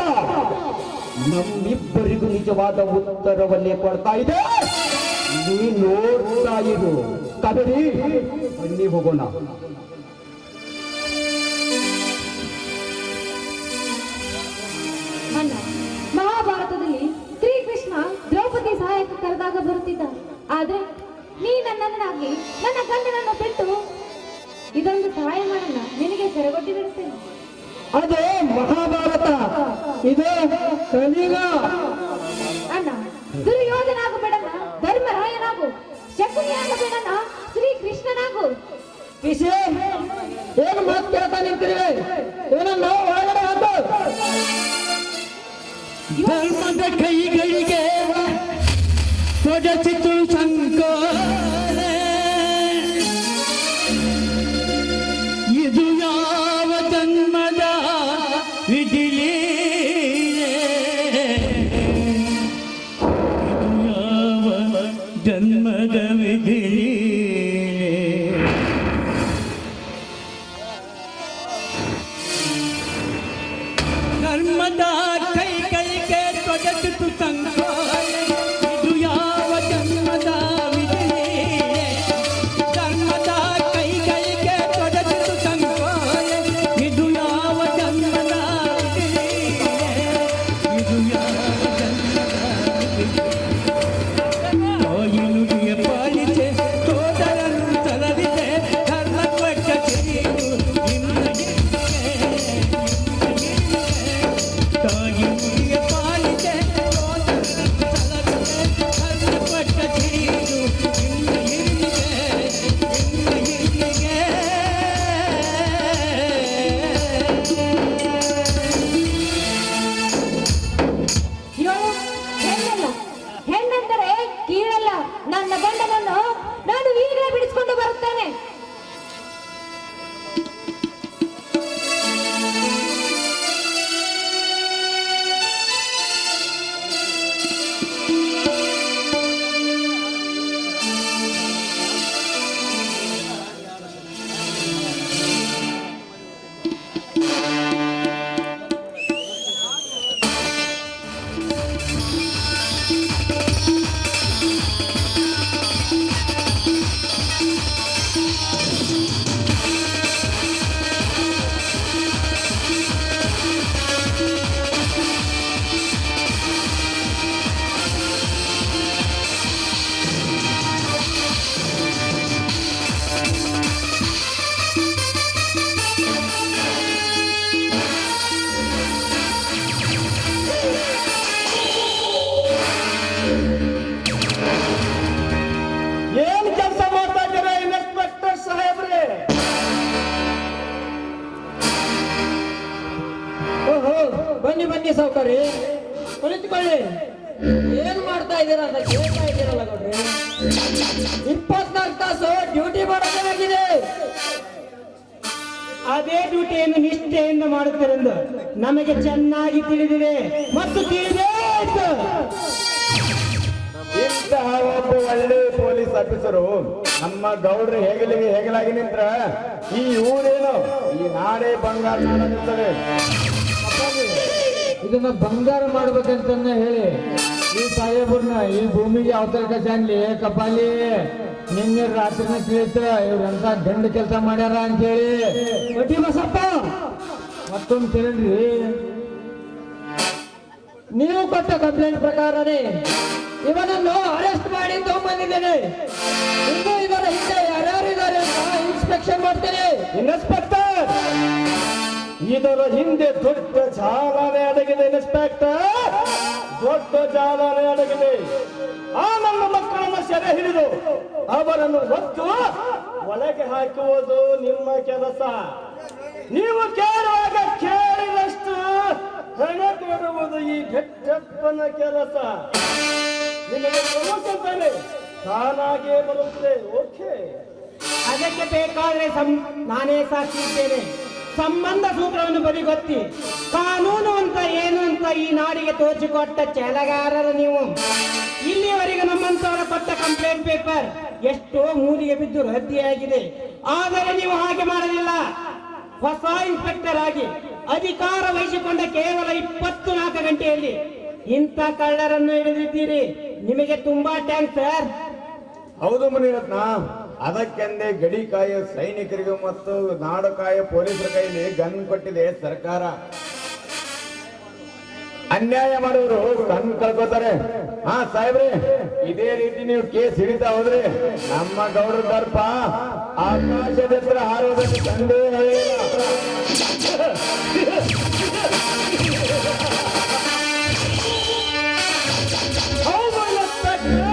ನಮ್ಮಿಬ್ಬರಿಗೂ ನಿಜವಾದ ಉತ್ತರವನ್ನೇ ಕೊಡ್ತಾ ಇದೆ. ನೀ ನೋಡ್ತಾ ಇರು. ಕಬರಿ ಬನ್ನಿ ಹೋಗೋಣ. ಅಣ್ಣ, ಮಹಾಭಾರತದಲ್ಲಿ ಶ್ರೀಕೃಷ್ಣ ದ್ರೌಪದಿ ಸಹಾಯಕ್ಕೆ ಕರೆದಾಗ ಬರುತ್ತಿದ್ದ. ಆದ್ರೆ ನೀ ನನ್ನನ್ನಾಗಿ ನನ್ನ ಗಂಡನನ್ನು ಬಿಟ್ಟು ಇದೊಂದು ಸಹಾಯ ಮಾಡಲ್ಲ, ನಿನಗೆ ಸೆರೆಗೊಟ್ಟಿ ಬಿಡುತ್ತೇನೆ. ಅದು ಮಹಾಭಾರತ, ಇದು ಕಲಿಯುಗ. ಅಣ್ಣ, ದುರ್ಯೋಧನಾಗಬೇಡಣ್ಣ, ಧರ್ಮರಾಯನಾಗು. ಶಕುನಿಯಾಗಬೇಡಣ್ಣ, ಶ್ರೀಕೃಷ್ಣನಾಗು. ಕಿಶೆ ಏನು ಮಾತು ಕೇಳ್ತಾ ನಿಂತಿರಿ? ಏನನ್ನ ಒಳಗಡೆ ಹಾಕು. ಧರ್ಮದ ಕೈಗಳಿಗೆ ತೊಡಚಿತು ಸಂಕೋಲ. ಇದು ಯಾವ ಜನ್ಮದ ವಿಧಿಲೀಲೆ, ಇದು ಯಾವ ಜನ್ಮದ ವಿಧಿಲೀಲೆ. ಧರ್ಮದ ಕೈಗಳಿಗೆ ತೊಡಚಿತು ಸಂಕೋಲ. ಇದು ಯಾವ ಜನ್ಮದ ವಿಧಿಲೀಲೆ, ಧರ್ಮದ ಕೈಗಳಿಗೆ ತೊಡಚಿತು ಸಂಕೋಲ. ಇದು ಯಾವ ಜನ್ಮದ ವಿಧಿಲೀಲೆ, ಇದು ಯಾವ ಜನ್ಮದ ನುಡಿಯ ಪಾಲಿಸೆ ಸೋದರನ್ನು ಸಲವಿದೆ. ಧರ್ಮ ಕೊಟ್ಟ ಕಿರಿಯು ತಾಯಿ ನುಡಿಯ ಪಾಲಿಸೆ ಸೋದರನ್ನು ಸಲವಿದೆ. ಧರ್ಮ ಕೊಟ್ಟ ಕಿರಿಯು ಇನ್ನ ಇಲ್ಲಿಗೆ. ಇವಳು ಹೆಣ್ಣಲ್ಲ, ಹೆಣ್ಣೆಂದರೆ ಕೀಳಲ್ಲ. ನನ್ನ ಗಂಡನನ್ನು ನಾನು ಈಗಲೇ ಬಿಡಿಸಿಕೊಂಡು ಬರುತ್ತೇನೆ. ಏನ್ ಕೆಲಸ ಮಾಡ್ತಾ ಇದ್ದೀರಾ ಇನ್ಸ್ಪೆಕ್ಟರ್ ಸಾಹೇಬ್ರೆ? ಓಹೋ, ಬನ್ನಿ ಬನ್ನಿ ಸಾವುಕಾರಿ, ಕುಳಿತುಕೊಳ್ಳಿ. ಏನ್ ಮಾಡ್ತಾ ಇದ್ದೀರಾ ಅಂತ ಕೇಳ್ತಾ ಇದ್ದೀರಲ್ಲ ಗೌಡ್ರಿ. 24 ತಾಸು ಡ್ಯೂಟಿ ಮಾಡಬೇಕಾಗಿದೆ. ಅದೇ ಡ್ಯೂಟಿಯನ್ನು ನಿಷ್ಠೆಯಿಂದ ಮಾಡುತ್ತೀರೆಂದು ನಮಗೆ ಚೆನ್ನಾಗಿ ತಿಳಿದಿದೆ ಮತ್ತು ತಿಳಿದೇ ಇತ್ತು. ಇಂತಹ ಒಬ್ಬ ಒಳ್ಳೆ ಪೊಲೀಸ್ ಆಫೀಸರು ನಮ್ಮ ಗೌಡ್ರು ಹೇಗಲಾಗಿ ನಿಂತ್ರ ಈ ಊರೇನು ಈ ನಾಡೇ ಬಂಗಾರ ನಾಡಾಗುತ್ತದೆ. ಇದನ್ನ ಬಂಗಾರ ಮಾಡ್ಬೇಕಂತಾನೆ ಹೇಳಿ ಈ ಸಾಹೇಬ್ರನ್ನ ಈ ಭೂಮಿಗೆ ಅವತಾರ ಜಾನ್ಲಿ ಕಪಾಲಿ ನಿನ್ನೆ ರಾತ್ರಿನ ತಿಳಿತ ಇವ್ರಂತ ಗಂಡ ಕೆಲಸ ಮಾಡ್ಯಾರ ಅಂತ ಹೇಳಿ ಒಟ್ಟಿ ಬಸಪ್ಪ ಮತ್ತೊಂದು ತಿಳಿದ್ರಿ. ನೀವು ಕೊಟ್ಟ ಕಂಪ್ಲೇಂಟ್ ಪ್ರಕಾರನೇ ಇವನನ್ನು ಅರೆಸ್ಟ್ ಮಾಡಿ ತಗೊಂಡ್ಬಂದಿದ್ದೇನೆ. ಇನ್ನೂ ಇದರ ಹಿಂದೆ ಯಾರ್ಯಾರು ಇದ್ದಾರೆ ಅಂತ ಇನ್ಸ್ಪೆಕ್ಷನ್ ಮಾಡ್ತೇನೆ. ಇನ್ಸ್ಪೆಕ್ಟರ್, ಇದರ ಹಿಂದೆ ದೊಡ್ಡ ಜಾಲನೆ ಅಡಗಿದೆ. ಇನ್ಸ್ಪೆಕ್ಟರ್, ದೊಡ್ಡ ಜಾಲನೆ ಅಡಗಿದೆ. ಆ ನನ್ನ ಮಕ್ಕಳನ್ನ ಸೆರೆ ಹಿಡಿದು ಅವರನ್ನು ಹೊತ್ತು ಒಳಗೆ ಹಾಕುವುದು ನಿಮ್ಮ ಕೆಲಸ. ನೀವು ಕೇಳುವಾಗ ಕೇಳಿದಷ್ಟು ಹಣ ಕೊಡುವುದು ಈ ಘಟ್ಟಪ್ಪನ ಕೆಲಸ. ನಿಮಗೆ ಪ್ರಮೋಷನ್ ತಾನಾಗಿಯೇ ಬರುತ್ತದೆ. ಓಕೆ, ಅದಕ್ಕೆ ಬೇಕಾದ್ರೆ ನಾನೇ ಸಾಕ್ಷಿ ಇದ್ದೇನೆ. ಸಂಬಂಧ ಸೂತ್ರವನ್ನು ಬದಿಗೊತ್ತಿ ಕಾನೂನು ಅಂತ ಏನು ಅಂತ ಈ ನಾಡಿಗೆ ತೋಚಿಕೊಟ್ಟ ಛಲಗಾರರು ನೀವು. ಇಲ್ಲಿವರೆಗೆ ನಮ್ಮಂತವರ ಕೊಟ್ಟ ಕಂಪ್ಲೇಂಟ್ ಪೇಪರ್ ಎಷ್ಟೋ ಮೂಲಿಗೆ ಬಿದ್ದು ರದ್ದಿಯಾಗಿದೆ. ಆದರೆ ನೀವು ಹಾಗೆ ಮಾಡಲಿಲ್ಲ. ಹೊಸ ಇನ್ಸ್ಪೆಕ್ಟರ್ ಆಗಿ ಅಧಿಕಾರ ವಹಿಸಿಕೊಂಡ ಕೇವಲ 24 ಗಂಟೆಯಲ್ಲಿ ಇಂಥ ಕಳ್ಳರನ್ನು ಹಿಡಿದಿದ್ದೀರಿ. ನಿಮಗೆ ತುಂಬಾ ಥ್ಯಾಂಕ್ಸ್ ಸರ್. ಹೌದು ಮುನಿರತ್ನ, ಅದಕ್ಕೆಂದೇ ಗಡಿ ಕಾಯೋ ಸೈನಿಕರಿಗೂ ಮತ್ತು ನಾಡು ಕಾಯೋ ಪೊಲೀಸರ ಕೈಲಿ ಗನ್ ಕೊಟ್ಟಿದೆ ಸರ್ಕಾರ. ಅನ್ಯಾಯ ಮಾಡೋರು ಗನ್ ಕಳ್ಕೋತಾರೆ. ಹಾ ಸಾಹೇಬ್ರೆ, ಇದೇ ರೀತಿ ನೀವು ಕೇಸ್ ಹಿಡಿತಾ ಹೋದ್ರೆ ನಮ್ಮ ಗೌಡ್ರ ದರ್ಪ ಆಕಾಶದ ಹತ್ರ ಹಾರೋದಕ್ಕೆ ಸಂದೇಹ ಇಲ್ಲ. ಹೌದು ಇನ್ಸ್ಪೆಕ್ಟರ್,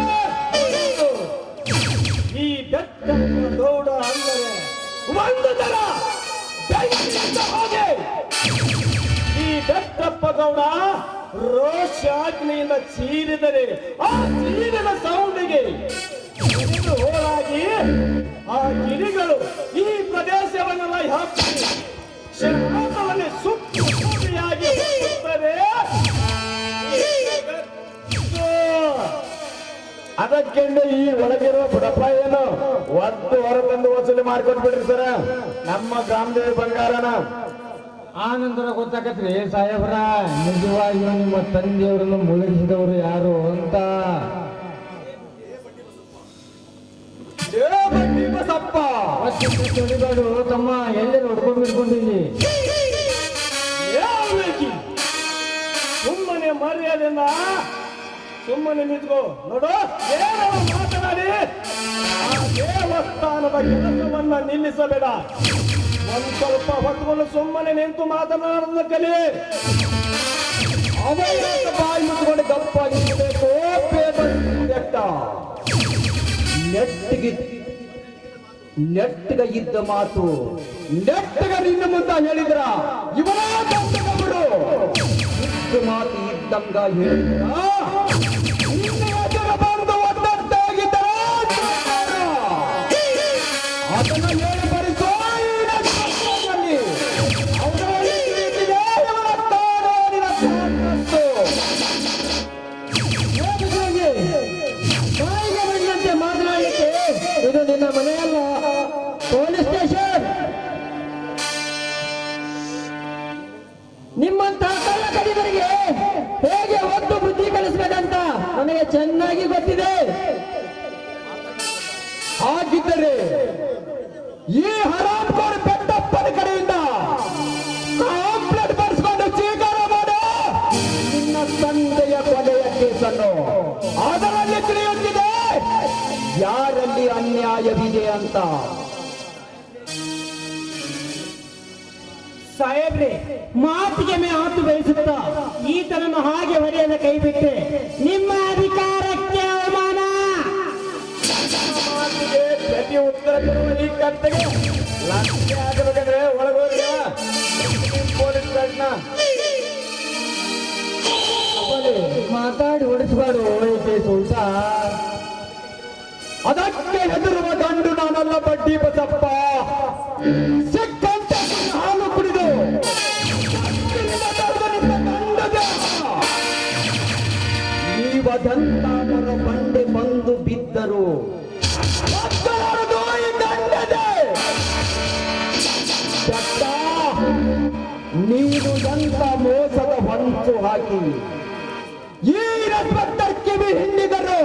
ಈ ಬೆಟ್ಟಪ್ಪ ಗೌಡ ಅಂದರೆ ಒಂದು ತರ ಬೆಂಕಿಯಿಂದ ಹೋದೆ. ಈ ಬೆಟ್ಟಪ್ಪ ಗೌಡ ರೋಷಾಗ್ನಿಯಿಂದ ಚೀರಿದರೆ ಆ ಚೀರಿನ ಸೌಂಡಿಗೆ ಹೋಳಾಗಿ ಆ ಗಿರಿಗಳು ಈ ಪ್ರದೇಶವನ್ನೆಲ್ಲ ಹಾಕಿ ಶರೀರವನ್ನೇ ಸುತ್ತಿಯಾಗಿ ಹೋಗುತ್ತದೆ. ಅದಕ್ಕೆಂದು ಈ ಒಳಗಿರುವ ಬುಡಪ್ಪ ಏನು ಒದ್ದು ಹೊರತಂದು ವಸೂಲಿ ಮಾಡ್ಕೊಟ್ಬಿಡ್ರಿ ಸರ ನಮ್ಮ ಗ್ರಾಮದೇವಿ ಬಂಗಾರನ. ಆ ನಂತರ ಗೊತ್ತಾಗತ್ರಿ ಸಾಹೇಬ್ರ ನಿಜವಾಗಿಯೂ ನಿಮ್ಮ ತಂದೆಯವರನ್ನು ಮುಳುಗಿಸಿದವರು ಯಾರು ಅಂತ. ಬಸಪ್ಪ ಚಳಿಗಾಡು ತಮ್ಮ ಎಲ್ಲರೂ ಹೊಡ್ಕೊಂಡಿರ್ಕೊಂಡಿಲ್ಲಿ. ಸುಮ್ಮನೆ ಮರ್ಯಾದೆಯಿಂದ ಸುಮ್ಮನೆ ನಿಂತ್ಕೋ. ನೋಡು, ಏನೋ ಮಾತನಾಡಿ ಆ ದೇವಸ್ಥಾನದ ಕೆಲಸವನ್ನ ನಿಲ್ಲಿಸಬೇಡ. ಒಂದ್ ಸ್ವಲ್ಪ ಹೊತ್ತುಕೊಂಡು ಸುಮ್ಮನೆ ನಿಂತು ಮಾತನಾಡೋದನ್ನ ಕಲಿ. ಅವರ ಬಾಯಿ ಮುಚ್ಚಿಕೊಂಡು ಗಪ್ಪಾಗಿರಬೇಕು. ನೆಟ್ಟಿಗ ಇದ್ದ ಮಾತು ನೆಟ್ಟಿಗ ನಿನ್ನ ಮುಂದ ಹೇಳಿದ್ರ ಇವನ ಬಿಡು. ಇದ್ದ ಮಾತು ಇದ್ದಂಗ ಹೇಳಿದ್ರ ಅದನ್ನ ಹೇಳಿ ಬರಿಸೋ. ಮಾತನಾಡಲಿಕ್ಕೆ ಇದು ನಿನ್ನ ಮನೆಯಲ್ಲ, ಪೊಲೀಸ್ ಸ್ಟೇಷನ್. ನಿಮ್ಮಂತಹ ಕಳ್ಳ ಕಡಿದರಿಗೆ ಹೇಗೆ ಒಂದು ಬುದ್ಧಿ ಕಲಿಸ್ಬೇಕಂತ ನನಗೆ ಚೆನ್ನಾಗಿ ಗೊತ್ತಿದೆ. ಹಾಗಿದ್ದರೆ ಈ ಹರಾಮ್ಖೋರ್ ಬೆಟ್ಟಪ್ಪನ ಕಡೆಯಿಂದ ಕಾಂಪ್ಲೇಂಟ್ ಬರ್ಸ್ಕೊಂಡು ಸ್ವೀಕಾರ ಮಾಡು. ನಿನ್ನ ತಂದೆಯ ಕೊಲೆಯ ಕೇಸನ್ನು ಅದರಲ್ಲಿ ತಿಳಿಯುತ್ತಿದೆ ಯಾರಲ್ಲಿ ಅನ್ಯಾಯವಿದೆ ಅಂತ. ಸಾಹೇಬ್ರೆ, ಮಾತಿಗೆ ಮಾತು ಬಯಸುತ್ತಾ ಈತನನ್ನು ಹಾಗೆ ಹೊಡೆಯದ ಕೈ ಬಿಟ್ಟೆ ನಿಮ್ಮ ಅಧಿಕಾರಕ್ಕೆ ಅವಮಾನ. ಪ್ರತಿ ಉತ್ತರ ಕೊಡುವ ಈ ಕತ್ತೆಗೆ ಲಕ್ಷೆ ಆಗಬೇಕಂದ್ರೆ ಒಳಗೋದ್ರೆ ಪೊಲೀಸ್ ಸ್ಟೇಷನ್ ಮಾತಾಡಿ ಹೊಡಿಸಬಾರು ಸುಲ್ತ. ಅದಕ್ಕೆ ಹೆದರುವ ಗಂಡು ನಾನಲ್ಲ ಬಡ್ಡಿ ಬಸಪ್ಪ. ಸಿಕ್ಕಂತೆ ಸಾವಿರ ಬಂಡೆ ಬಂದು ಬಿದ್ದರು ಮಕ್ಕಳದು ಈ ಗಂಡದೆ. ಚಟ್ಟ, ನೀನು ಎಂತ ಮೋಸದ ಹೊಂಚು ಹಾಕಿ ಈ ಇನ್ಸ್ಪೆಕ್ಟರ್ ಕಿವಿ ಹಿಂಡಿದರು.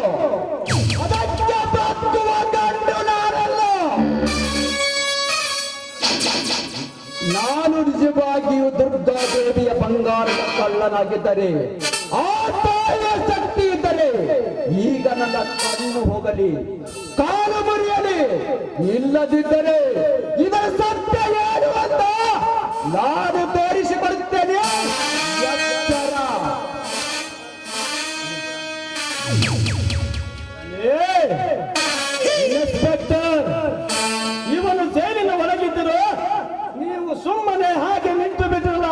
ಅದಕ್ಕೆ ಬದುಕುವ ಗಂಡು ನಾನಲ್ಲ. ನಾನು ನಿಜವಾಗಿಯೂ ದುರ್ಗಾದೇವಿಯ ಬಂಗಾರದ ಕಳ್ಳನಾಗಿದ್ದರೆ, ಆ ತಾಯಿಯ ಶಕ್ತಿ ಇದ್ದರೆ ಈಗ ನನ್ನ ಕಣ್ಣು ಹೋಗಲಿ, ಕಾಲು ಮುರಿಯಲಿ. ಇಲ್ಲದಿದ್ದರೆ ಇದರ ಸತ್ಯ ಏನು ಅಂತ ನಾನು ತೋರಿಸಿಕೊಡುತ್ತೇನೆ. ಎಚ್ಚರ. ಇನ್ಸ್ಪೆಕ್ಟರ್, ಇವನು ಜೈಲಿನ ಒಳಗಿದ್ದರು, ನೀವು ಸುಮ್ಮನೆ ಹಾಗೆ ನಿಂತು ಬಿದ್ರಲ್ಲ.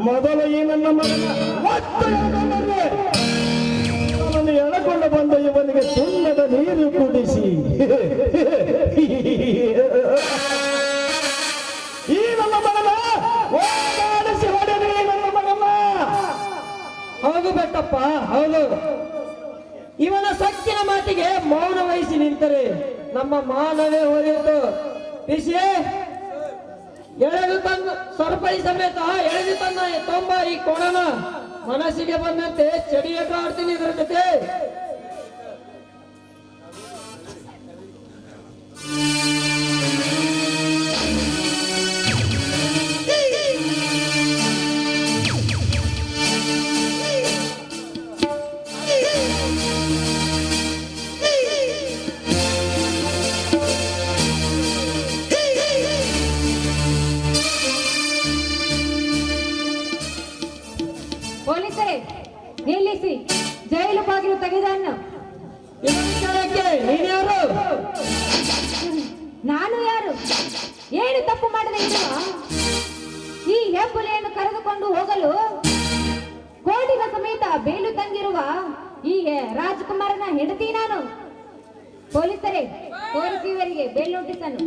ಮೊದಲು ಈ ನನ್ನ ಮಗನ ಅವನು ಎಳಕೊಂಡು ಬಂದ ಇವನಿಗೆ ಸುಣ್ಣದ ನೀರು ಕುಡಿಸಿ ಈ ನನ್ನ ಮಗನ ಓಡಾಡಿಸಿ ಹೊಡೆದು ಈ ನನ್ನ ಮಗನ. ಹೌದು ಬೆಟ್ಟಪ್ಪ, ಹೌದು. ಇವನ ಸೊಕ್ಕಿನ ಮಾತಿಗೆ ಮೌನ ವಹಿಸಿ ನಿಂತರೆ ನಮ್ಮ ಮಾನವೇ ಹೋದಿತ್ತು. ಪಿಸಿ ಎಳೆದು ತಂದು ಸರಪಳಿ ಸಮೇತ ಎಳೆದು ತನ್ನ ತೊಂಬ ಈ ಕೊಡನ ಮನಸ್ಸಿಗೆ ಬಂದಂತೆ ಚಡಿಯಟ ಆಡ್ತೀನಿ ಇದರ ಜೊತೆ. ಪೊಲೀಸರೇ, ನಿಲ್ಲಿಸಿ. ಜೈಲು ಬಾಗಿಲು ತೆಗೆದನ್ನು. ನೀನು ಯಾರು? ನಾನು ಯಾರು? ಏನು ತಪ್ಪು ಮಾಡದೆ ಇರುವ ಈ ಹೆಬ್ಬುಲಿಯನ್ನು ಕರೆದುಕೊಂಡು ಹೋಗಲು ಕೋಟಿನ ಸಮೇತ ಬೇಲು ತಂಗಿರುವ ಈ ರಾಜಕುಮಾರನ ಹೆಂಡತಿ ನಾನು. ಪೊಲೀಸರೇ, ತೋರಿಸಿ ಇವರಿಗೆ ಬೇಲ್ ನೋಟಿಸನ್ನು.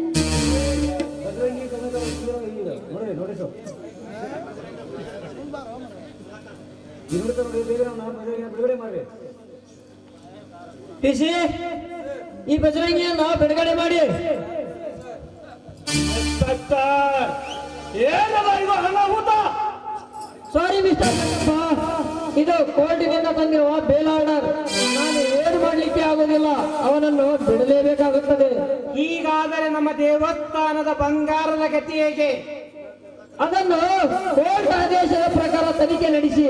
ಪಿಸಿ ಈ ಬಜರಂಗಿಯನ್ನ ಬಿಡುಗಡೆ ಮಾಡಿ. ಇನ್ಸ್ಪೆಕ್ಟರ್, ಏನದ ಇದು ಅನಾಹುತ? ಸಾರಿ ಮಿಸ್ಟರ್ ಬೆಟ್ಟಪ್ಪ, ಇದು ಕೋರ್ಟಿನಿಂದ ತಂದಿರುವ ಬೇಲ್ ಆರ್ಡರ್. ನಾನು ಏನು ಮಾಡ್ಲಿಕ್ಕೆ ಆಗುದಿಲ್ಲ, ಅವನನ್ನು ಬಿಡಲೇಬೇಕಾಗುತ್ತದೆ. ಹೀಗಾದರೆ ನಮ್ಮ ದೇವಸ್ಥಾನದ ಬಂಗಾರದ ಗತಿ ಹೇಗೆ? ಅದನ್ನು ಕೋರ್ಟ್ ಆದೇಶದ ಪ್ರಕಾರ ತನಿಖೆ ನಡೆಸಿ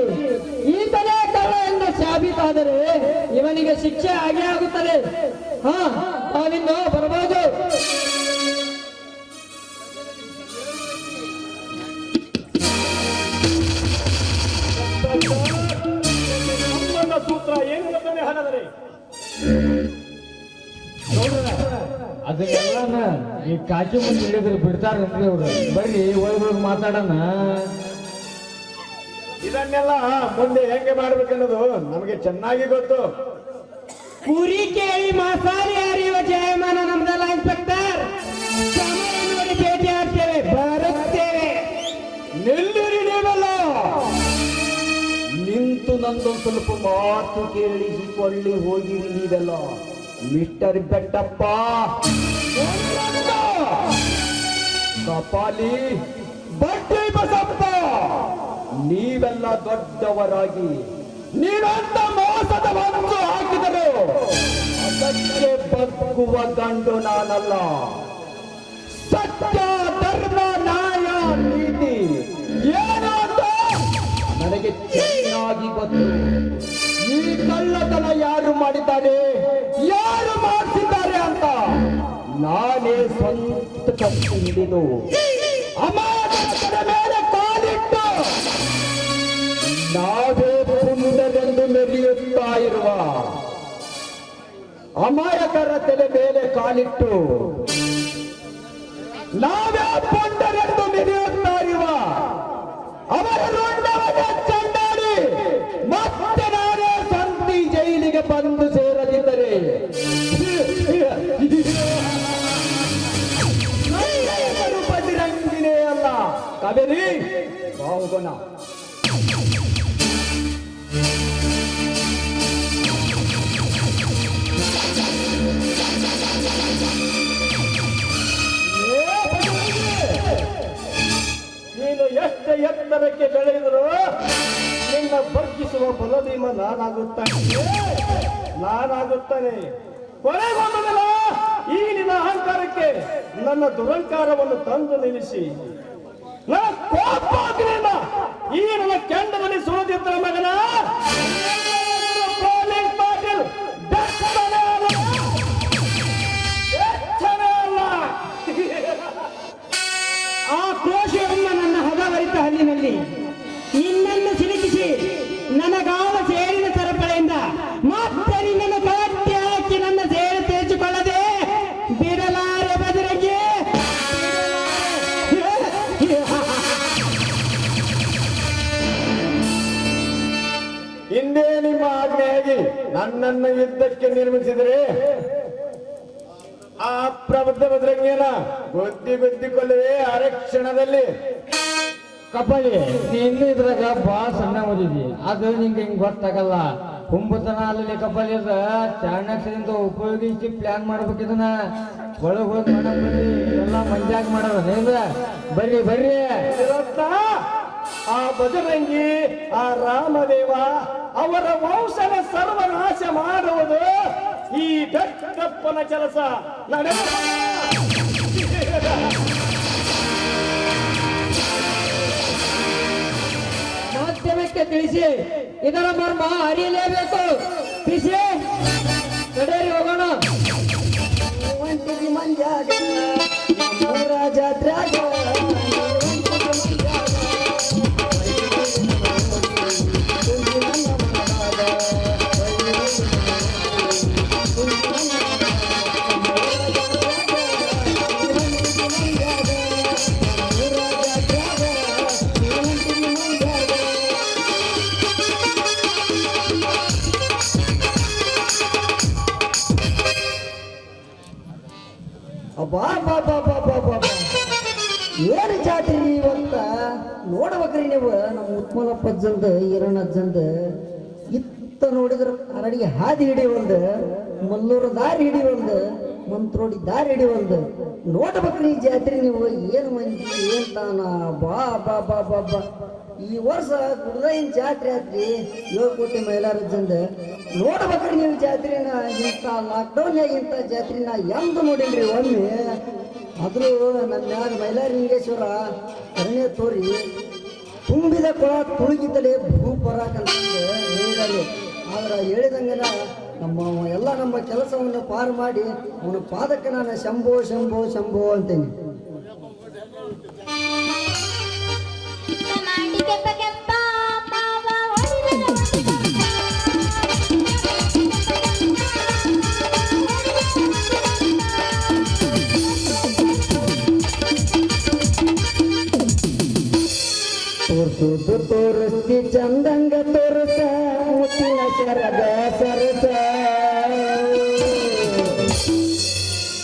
ಈತನೇ ಕಳ್ಳ ಎಂದು ಸಾಬೀತಾದರೆ ಇವನಿಗೆ ಶಿಕ್ಷೆ ಆಗೇ ಆಗುತ್ತದೆ. ನಾವಿನ್ನು ಬರಬಹುದು. ಸಂಬಂಧ ಸೂತ್ರ ಏನು ಗೊತ್ತೇ ಹಾಗಾದರೆ? ಅದನ್ನೆಲ್ಲ ಈ ಕಾಚು ಮುಂದೆ ಹಿಡಿದ್ರೆ ಬಿಡ್ತಾರನ್ರಿ ಅವ್ರು. ಬರ್ರಿ ಹೋಗಿ ಮಾತಾಡೋಣ. ಇದನ್ನೆಲ್ಲ ಮುಂದೆ ಹೆಂಗೆ ಮಾಡ್ಬೇಕನ್ನೋದು ನಮಗೆ ಚೆನ್ನಾಗಿ ಗೊತ್ತು. ಕುರಿ ಕೇಳಿ ಮಸಾಲೆ ಅರಿಯುವ ಜಯಮಾನ ನಮ್ದಲ್ಲ ಇನ್ಸ್ಪೆಕ್ಟರ್. ಸಮಯ ನೋಡಿ ಭೇಟಿ ಆಗ್ತೇವೆ, ಬರುತ್ತೇವೆ. ನಿಲ್ಲಿರಿ ನೀವೆಲ್ಲ. ನಿಂತು ನಂದೊಂದು ಸ್ವಲ್ಪ ಮಾತು ಕೇಳಿಸಿಕೊಳ್ಳಿ ಹೋಗಿರಿ ನೀವೆಲ್ಲ. ಮಿಸ್ಟರ್ ಬೆಟ್ಟಪ್ಪ, ಕಪಾಲಿ, ಬಡ್ಡಿ ಬಸಪ್ಪ, ನೀವೆಲ್ಲ ದೊಡ್ಡವರಾಗಿ ನೀವಂತ ಮೋಸದ ಒಂದು ಹಾಕಿದರು. ಅದಕ್ಕೆ ಬದುಕುವ ಗಂಡು ನಾನಲ್ಲ. ಸತ್ಯ, ಧರ್ಮ, ನ್ಯಾಯ, ನೀತಿ ಏನು ಅಂತ ನನಗೆ ಚೆನ್ನಾಗಿ ಗೊತ್ತು. ಈ ಕಳ್ಳತನ ಯಾರು ಮಾಡಿದ್ದಾರೆ, ಯಾರು ಮಾಡಿಸಿದ್ದಾರೆ ಅಂತ ನಾನೇ ಸ್ವಂತ ಕತ್ತು ಹಿಡಿದು ಅಮಾಯಕರ ಮೇಲೆ ಕಾಲಿಟ್ಟು ನಾವೇ ಪುಂಡರೆಂದು ಮೆರೆಯುತ್ತಾ ಇರುವ ಅಮಾಯಕರ ತಲೆ ಮೇಲೆ ಕಾಲಿಟ್ಟು ನಾವೇ ಪುಂಡರೆಂದು ಮೆರೆಯುತ್ತಾ ಇರುವ ಅವರ ರುಂಡವನ್ನೇ ಚಂಡಾಡಿ ಮತ್ತೆ ನಾನೇ ಸಂತಿ ಜೈಲಿಗೆ ಬಂದು ಸೇರದಿದ್ದರೆ ಬಜರಂಗಿನೇ ಅಲ್ಲ. ಕಬರಿ ಬಾಹುಗುಣ. ಎತ್ತರಕ್ಕೆ ಬೆಳೆಯುವರು ನಿನ್ನ ಬಗ್ಗಿಸುವ ಬಲಭೀಮ ನಾನಾಗುತ್ತಾನೆ. ಕೊನೆಗೊಂದಲ್ಲ ಈ ನಿನ್ನ ಅಹಂಕಾರಕ್ಕೆ ನನ್ನ ದುರಂಕಾರವನ್ನು ತಂದು ನಿಲ್ಲಿಸಿ ನನ್ನ ಕೋಪಾಗ್ನಿಯಿಂದ ಈ ನನ್ನ ಕೆಂಡದಲ್ಲಿ ಸುಳಿದಿದ್ದ ಮಗನ ಪೊಲೀಸ್ ಪಾಟೀಲ್ ಬೆಚ್ಚನೆ ಅಲ್ಲ. ಆ ಕ್ರೋಶವನ್ನು ನನ್ನ ಹದವರಿತ ಹಲ್ಲಿನಲ್ಲಿ ನಿನ್ನನ್ನು ಸಿಲುಕಿಸಿ ನನಗಾವ ಸೇರಿನ ಸರಪಳೆಯಿಂದ ಮತ್ತೆ ನಿನ್ನನ್ನು ಕಟ್ಟಿ ಹಾಕಿ ನನ್ನ ಸೇರು ತೀರ್ಚಿಕೊಳ್ಳದೆ ಬಿಡಲಾರೆ ಬದಲಿಗೆ ಹಿಂದೆ ನಿಮ್ಮ ಆಜ್ಞೆಯಾಗಿ ನನ್ನನ್ನು ಯುದ್ಧಕ್ಕೆ ನಿರ್ಮಿಸಿದರೆ ಆ ಪ್ರಬುದ್ಧ ಭದ್ರಂಗಿಯನ ಗುದ್ದಿಕೊಳ್ಳುವೆ ಅರಕ್ಷಣದಲ್ಲಿ. ಕಪಾಲಿ ನೀನು ಇದ್ರಾಗ ಭಾಳ ಸಣ್ಣ ಓದಿದ್ದಿ, ಅದು ನಿಂಗೆ ಹಿಂಗೆ ಗೊತ್ತಾಗಲ್ಲ. ಕುಂಭತನ ಅಲ್ಲಿ ಕಪಾಲಿ ಅದ ಚಾಣಾಕ್ಷದಿಂದ ಉಪಯೋಗಿಸಿ ಪ್ಲಾನ್ ಮಾಡ್ಬೇಕಿದನ್ನ ಒಳಗೆ ಹೋಗಿ ಮಾಡಕ್ ಬರ್ರಿ, ಎಲ್ಲ ಮಂಜಾಗ ಮಾಡೋದ ನೀವ ಬರ್ರಿ ಬರ್ರಿ. ಆ ಬಜರಂಗಿ ಆ ರಾಮದೇವ ಅವರ ವಂಶದ ಸರ್ವನಾಶ ಮಾಡುವುದು ಈ ದಟ್ಟಪ್ಪನ ಕೆಲಸ. ಮಾಧ್ಯಮಕ್ಕೆ ತಿಳಿಸಿ ಇದರ ಮರ್ಮ ಅರಿಯಲೇಬೇಕು. ತಿಳಿಸಿ ನಡೆಯರಿ ಹೋಗೋಣ. ಒಂಟಿಗೆ ಮಂಜಾಗ ನಮ್ಮೂರ ಜಾತ್ರ್ಯಾಗ ಏನು ಜಾತ್ರೆ ಇವತ್ತ ನೋಡ್ಬೇಕ್ರಿ ನೀವು. ನಮ್ಮ ಉತ್ಮಲಪ್ಪಜ್ಜಂದ ಈರಣ್ಣಜ್ಜಂದ ಇತ್ತ ನೋಡಿದ್ರ ಕರಡಿಗೆ ಹಾದಿ ಹಿಡಿ ಒಂದು, ಮಲ್ಲೂರು ದಾರಿ ಹಿಡಿ ಒಂದು, ಮಂತ್ರೋಡಿ ದಾರಿ ಹಿಡಿ ಒಂದು. ನೋಡ್ಬೇಕ್ರಿ ಈ ಜಾತ್ರೆ ನೀವು. ಏನು ಮಂದಿ ಏನ್ ತಾನ ಬಾ ಬಾ ಬಾ ಬಾ ಬಾ. ಈ ವರ್ಷ ಗುಡ್ದೈನ್ ಜಾತ್ರೆ ಆತ್ರಿ 7 ಕೋಟಿ ಮೈಲಾರಜ್ಜಂದ. ನೋಡ್ಬೇಕ್ರಿ ನೀವು ಜಾತ್ರೆನ. ಇಂಥ ಲಾಕ್ಡೌನ್ಯಾಗ ಇಂಥ ಜಾತ್ರೆನ ಎಂದೂ ನೋಡಿಲ್ರಿ ಒಮ್ಮೆ. ಆದ್ರೂ ನನ್ನ ಮ್ಯಾಗ ಮೈಲಾರಲಿಂಗೇಶ್ವರ ಕರುಣೆ ತೋರಿ ತುಂಬಿದ ಕೊಳ ತುಳುಗಿದ್ದಲೇ ಭೂ ಬರಾಕಂತಂದು ಹೇಳಿದಾರೆ. ಆದ್ರೆ ಹೇಳಿದಂಗೆನ ಎಲ್ಲ ನಮ್ಮ ಕೆಲಸವನ್ನು ಪಾರು ಮಾಡಿ ಅವನ ಪಾದಕ್ಕೆ ನಾನು ಶಂಭೋ ಶಂಭೋ ಶಂಭೋ ಅಂತೇನೆ. ತೋರ್ಸುದು ತೋರಿಸ್ತಿ ಚಂದಂಗ ತೋರಿಸ ಮುತ್ತಿನ ಶರದ ಸರಸ.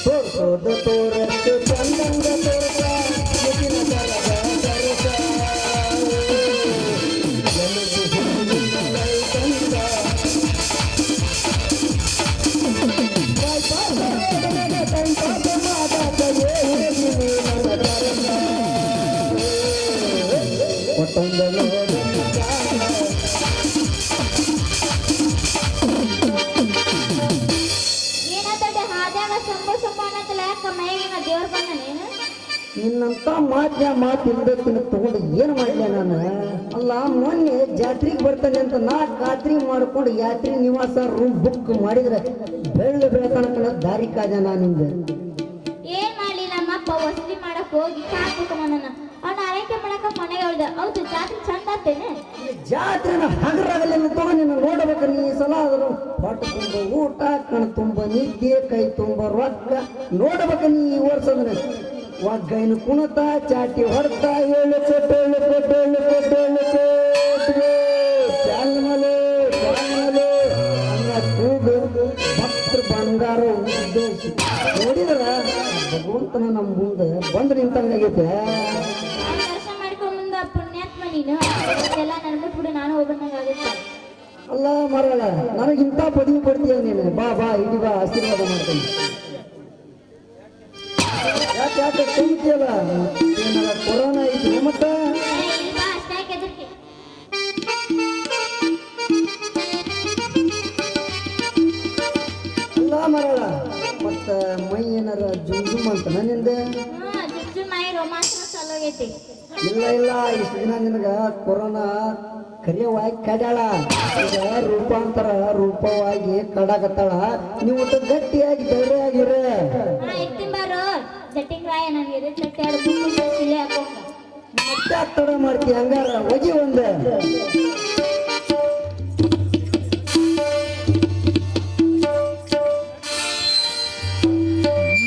ತೋರ್ಸುದು ತೋರಿಸ್ತಿ ಚಂದಂಗ ತೋರಿಸ ಮುತ್ತಿನ ಶರದ ಸರಸ. ನಿನ್ನಂತ ಮಾತಿಲ್ದ ತಗೊಂಡು ಏನು ಮಾಡ್ಲಿ ನಾನು. ಅಲ್ಲ ಮೊನ್ನೆ ಜಾತ್ರೆಗೆ ಬರ್ತಾನೆ ಅಂತ ನಾ ಖಾತ್ರಿ ಮಾಡ್ಕೊಂಡು ಯಾತ್ರಿ ನಿವಾಸ ರೂಮ್ ಬುಕ್ ಮಾಡಿದ್ರೆ ಬೆಳತನಕ ದಾರಿ ಕಾದ ನಾನಿಂದ. ಏನ್ ಮಾಡ್ಲಿ ನಮ್ಮಪ್ಪ ವಸತಿ ಮಾಡಕ್ ಹೋಗಿ ಸಾಕ್ಬೇಕು ನನ್ನ. ಅವ್ನ ಆರೈಕೆ ಮಾಡಕ ಮನೆಗೆ ಹೇಳ್ದೆ. ಹೌದು ಜಾತ್ರೆ ಚಂದ ಆಗ್ತೇನೆ. ಜಾತ್ರೆನ ಹಗರಾಗಲಿ ತಗೊಂಡು ನಿನ್ನ ನೋಡ್ಬೇಕು. ನೀ ಸಲ ಆದ್ರು ಹೊಟ್ಟೆ ತುಂಬ ಊಟ, ಕಣ್ ತುಂಬ ನಿದ್ದೆ, ಕೈ ತುಂಬ ರೊಕ್ಕ ನೋಡ್ಬೇಕು. ನೀ ಈ ವರ್ಷದ್ರೆ ಒಗ್ಗೈನು ಕುಣತ ಚಾಟಿ ಹೊಡ್ತಾ ಹೇಳು ಭಕ್ತರು ಬಂಗಾರ ಉದ್ದೇಶ ನೋಡಿದ್ರ ಭಗವಂತನ ನಮ್ಮ ಮುಂದೆ ಬಂದು ನಿಂತಂಗಾಗೈತೆ. ದರ್ಶನ ಮಾಡ್ಕೊಂಡ್ ಮುಂದ ಪುಣ್ಯಾತ್ಮ ನೀನು. ಎಲ್ಲ ನನ್ ಬಿಟ್ಬಿಡು, ನಾನು ಹೋಗ್ಬಂದಂಗಾಗುತ್ತೆ. ಅಲ್ಲ ಮರಳ ನನಗಿಂತ ಪದವಿ ಕೊಡ್ತೀಯ ನೀನು. ಬಾ ಬಾ ಇಡಿ ಬಾ, ಆಶೀರ್ವಾದ ಮಾಡ್ತೀನಿ. ಯಾಕೆ ತುಂಬ್ತಿಯಲ್ಲ, ಏನಾರ ಕೊರೋನಾ ಐತಿ ಮತ್ತೆ ಅಷ್ಟೇ ಇಲ್ಲ ಮರಳ ಮತ್ತ ಮೈ ಏನಾರ ಜುಮ್ ಜುಮ್ ಅಂತ ನನ್ನಿಂದ ಜುಜ್ಜು ಮೈ ರೋಮಾಂಚನ ಚಾಲು ಆಗೈತಿ. ಇಲ್ಲ ಇಲ್ಲ ಇಷ್ಟು ದಿನ ನಿನಗ ಕೊರೋನಾ ಕರಿಯವಾಗಿ ಕಡ್ಯಾಳ ಈಗ ರೂಪಾಂತರ ರೂಪವಾಗಿ ಕಡಾಕತ್ತಾಳ ನೀವು ಒಟ್ಟು ಗಟ್ಟಿಯಾಗಿ ಧೈರ್ಯವಾಗಿರ ಎತ್ತಿನ ಬಾರೋ ಜಟ್ಟಿಂಗ್ ರಾಯ ನನಗೆ ಎದೆ ಚಟ್ಟಿ ಆಡ್ಬಿಟ್ಟು ಶಿಲೆ ಹಾಕೊಂಡ ಮತ್ತೆ ತಡ ಮಾಡ್ತಿ ಹಂಗಾರ ಹೋಗಿ ಒಂದ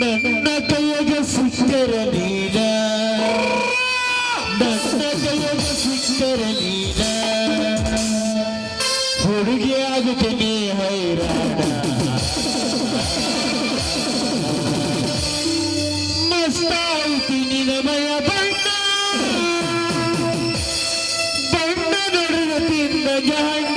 ನನ್ನ ಕೈಯಾಗ ಸಿಕ್ಕರ ನೀನ ನನ್ನ ಕೈಯಾಗ ಸಿಕ್ಕರ ನೀನ ಹುಡುಗಿ ಆಗುತ್ತೇನೆ ಹೈರಾಣ ಮಸ್ತಾಯ್ತು ನಿನಮಯ ಬಣ್ಣ ಬಣ್ಣ ನಡುವ ತಿಂದ ಜಾಣ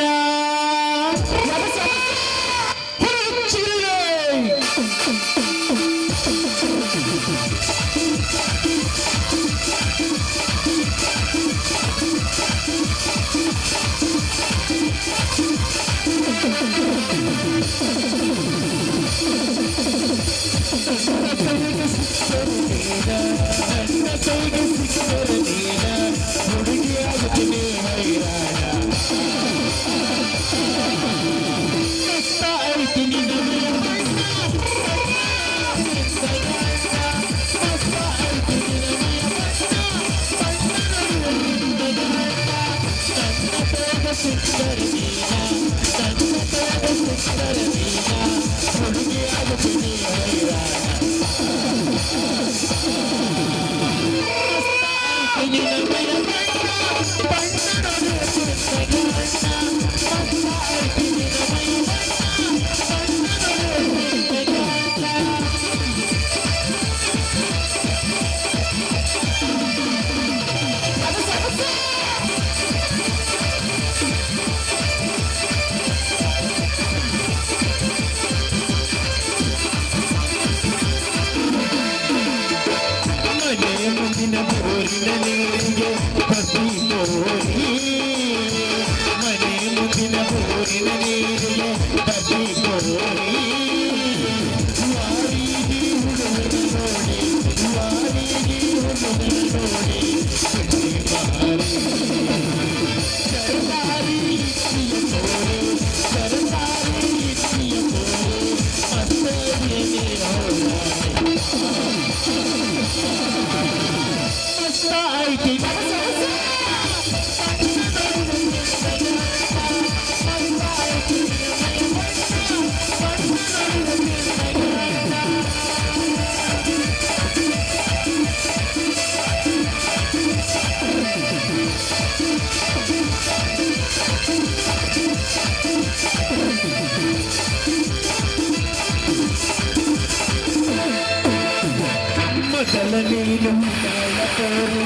ಮೊದಲ ನೀನು ಬಾಳಕೋರು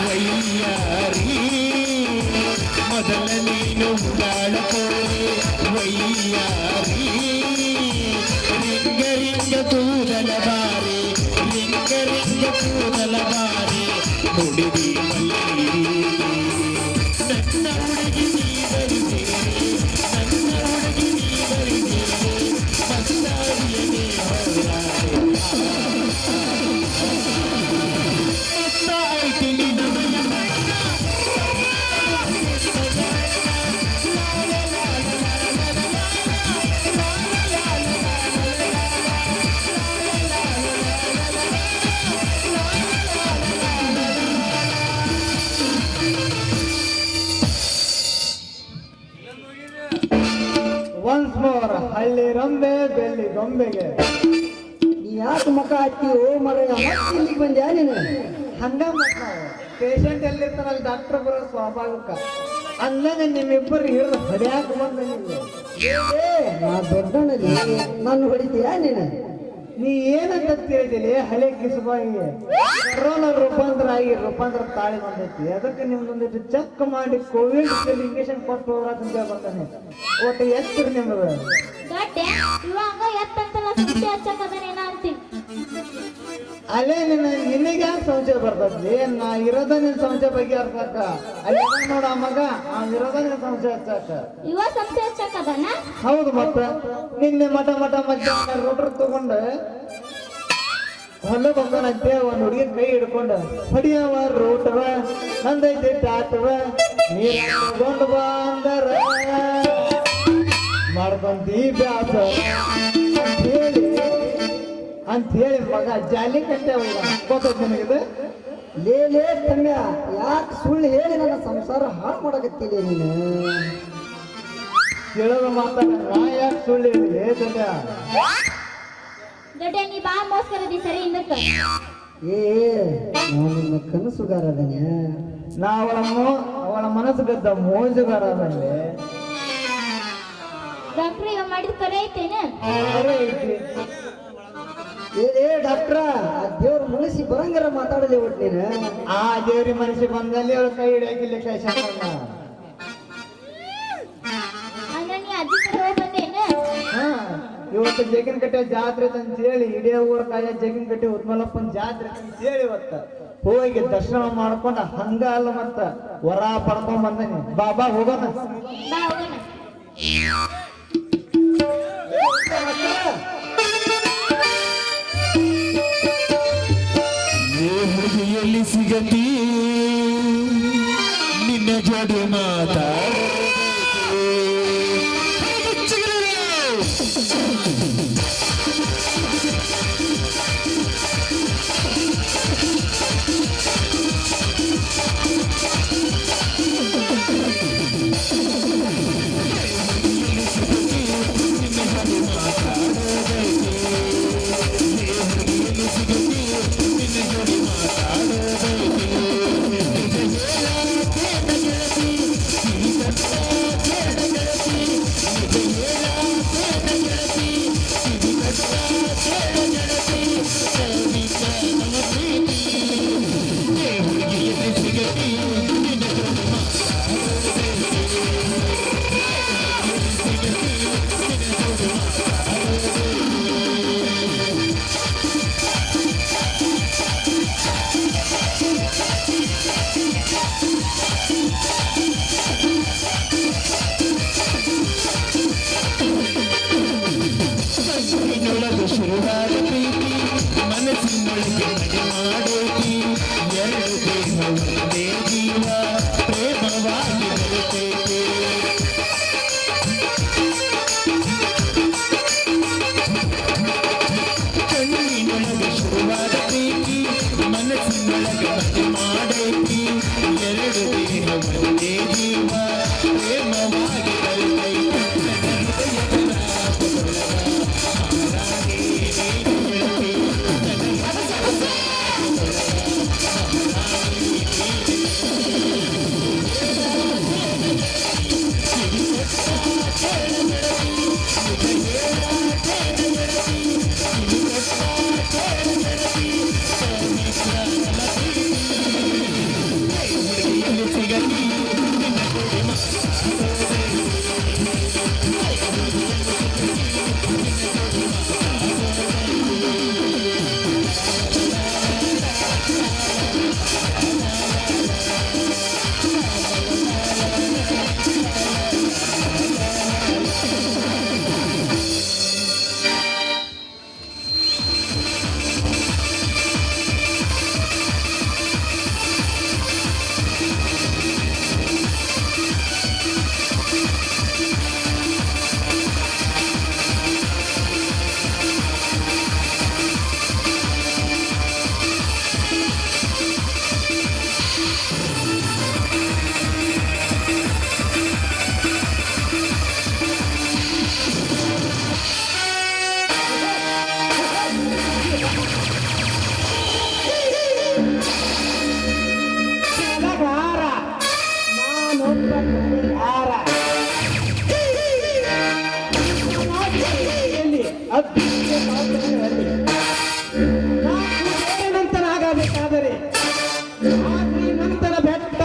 ವೈಯಾರಿ ಮೊದಲ ನೀನು ಬಾಳಕೋರು ವೈಯಾರಿ ರಿಂಗ ರಿಂಗ ಕೂದಲ ಬಾರಿ ರಿಂಗ ರಿಂಗ ಕೂದಲ ಬಾರಿ ಹುಡುಗಿ ಮಲ್ಲಿ ನನ್ನ ಹುಡುಗಿ ನೀ ಬರಿತೀರಿ ನನ್ನ ಹುಡುಗಿ ನೀ ಬರಿತೀರಿ ಮಸ್ತಾರಿಯೇ ಹೋರಾಡಿ ಒನ್ಸ್ ಮೋರ್ ಹಳ್ಳಿ ರಂಬೆ ಬೆಳ್ಳಿ ಗೊಂಬೆಗೆ ನೀ ಯಾಕೆ ಮಕ ಹತ್ತಿ ಓ ಮರ ಇಲ್ಲಿಗೆ ಬಂದ್ಯಾ ನೀನು ಹಂಗ ಪೇಷಂಟ್ ಎಲ್ಲಿರ್ತಾನಲ್ಲ ಡಾಕ್ಟರ್ ಬರೋ ಸ್ವಾಭಾವಿಕ ಅಂದಾಗ ನಿಮ್ಮಿಬ್ಬರು ಹಿಡಿದು ಹೊಡ್ಯಾಕ ಬಂದ ನಾ ದೊಡ್ಡಣ್ಣಲ್ಲಿ ನಾನು ಹೊಡಿತೀಯಾ ನೀನು ನೀ ಏನಂತ ತಿಳಿದಿಲ್ಲ ಹಳೆ ಕಿಸುಬಾಯಿಗೆ ಕೊರೋನಾ ರೂಪಾಂತರ ಆಗಿ ರೂಪಾಂತರ ತಾಳಿ ಬಂದೈತಿ ಅದಕ್ಕೆ ನಿಮ್ದೊಂದಿಟ್ಟು ಚೆಕ್ ಮಾಡಿ ಕೋವಿಡ್ ಇಂಜೆಕ್ಷನ್ ಕೊಟ್ಟು ಹೋಗ್ರಾಕಂತ ಹೇಳ್ಬರ್ತಾನೆ ಒಟ್ಟು ಎಷ್ಟು ನಿಮ್ದು ಗಡ್ಡೆ ಇವಾಗ ಎತ್ತಂತಲ್ಲ ಸುದ್ದಿ ಹಚ್ಚಕದನೇನ ಅಂತೀನಿ ಅಲ್ಲೇ ನಿನಗೆ ಯಾಕೆ ಸಂಶಯ ಬರ್ತದ್ಲಿ? ನಾ ಇರೋದ ನಿನ್ ಸಂಶಯ ಬಗ್ಗೆ ಅರ್ಥ ಅಲ್ಲಿ ನೋಡ ಮಗ ಇರೋದ ನಿನ್ ಸಂಶಯ ಹಚ್ಚಾಕ. ಇವ ಸಂಶಯ ಹಚ್ಚಕದನ? ಹೌದು ಮತ್ತ ನಿನ್ನೆ ಮಠ ಮಧ್ಯಾಹ್ನ ರೋಟ್ರ್ ತಗೊಂಡ ಹೊಲ ಬಂದನಂತೆ ಒಂದ್ ಹುಡುಗಿ ಕೈ ಹಿಡ್ಕೊಂಡ ಹೊಡಿಯವ ರೋಟವ ನಂದೈತೆ ಟಾಟವ ನೀರ್ ತಗೊಂಡು ಬಾ ಅಂದರ ಮಾಡ್ಕೊಂತೀ ಬ್ಯಾಸ ಅಂತ ಹೇಳಿ ಮಗ ಜಾಲಿ ಕಟ್ಟೆ ಗೊತ್ತದ ನಿನಗಿದೆ. ಲೇ ತಮ್ಯ, ಯಾಕೆ ಸುಳ್ಳು ಹೇಳಿ ನನ್ನ ಸಂಸಾರ ಹಾಳು ಮಾಡಕತ್ತಿಲ್ಲ ನೀನು? ಕೇಳೋದು ಮಾತಾಡ ನಾ ಯಾಕೆ ಸುಳ್ಳು ಹೇಳಿದೆ ತಮ್ಯ? ದೊಡ್ಡ ನೀ ಬಾ ಮೋಸ್ಕರದಿ ಸರಿ ಇನ್ನಕ್ಕ. ನಾನು ನಿನ್ನ ಕನಸುಗಾರದನೆ. ನಾ ಅವಳ ಮನಸ್ಸು ಗದ್ದ ಮೋಜುಗಾರದಲ್ಲಿ ಡಾಕ್ಟ್ರ್ ಈಗ ಮಾಡಿದ ಕರೆ ಐತೇನ? ಐತಿ. ಡಾಕ್ಟ್ರ, ಆ ದೇವ್ರ ಮುಳಿಸಿ ಬರಂಗರ ಮಾತಾಡಲಿ ಒಟ್ಟು ನೀನು. ಆ ದೇವ್ರಿ ಮನಸ್ಸಿಗೆ ಬಂದಲ್ಲಿ ಅವಳು ಕೈ ಹಿಡಿಯಾಕಿಲ್ಲ ಅಂದ್ರೆ ನೀ ಅಜ್ಜಿ ಕಡೆ ಹೋಗಿ ಬಂದೇನ? ಇವತ್ತು ಜಗಿನ ಕಟ್ಟೆ ಜಾತ್ರೆ ಅಂತ ಹೇಳಿ ಇಡೀ ಊರ ಕಾಯ ಜಗಿನ ಕಟ್ಟೆ ಉತ್ಮಲಪ್ಪನ ಜಾತ್ರೆ ಅಂತ ಹೇಳಿ ಇವತ್ತ ಹೋಗಿ ದರ್ಶನ ಮಾಡ್ಕೊಂಡ ಹಂಗ ಅಲ್ಲ ಮತ್ತ ವರ ಪಡ್ಕೊಂಡ್ ಬಂದನಿ. ಬಾಬಾ ಹೋಗೋಣ. ಬಾ ಹೋಗೋಣ. ಹುಡುಗಿಯಲ್ಲಿ ಸಿಗತಿ ನಿನ್ನ ಜೋಡಿ ಮಾತಾಡ ಶುರುವಾದ ಪ್ರೀತಿ ಮನಸ್ಸಿನೊಳಗೆ ಮನೆ ಮಾಡೋತಿ ಎರಡು ದೇಹ ಒಂದೇ ಜೀವ ಪ್ರೇಮವಾಗಿ ಬರುತ್ತೈತೆ ಕಣ್ಣಿನೊಳಗೆ ಶುರುವಾದ ಪ್ರೀತಿ ಮನಸ್ಸಿನೊಳಗೆ ಮನೆ ಮಾಡೈತಿ ಎರಡು ದೇಹ ಒಂದೇ ಜೀವ ಪ್ರೇಮವಾಗಿ ಬರುತ್ತೈತೆ ನಂತನಾಗಬೇಕಾದರೆ ನಂತರ ಬೆಟ್ಟ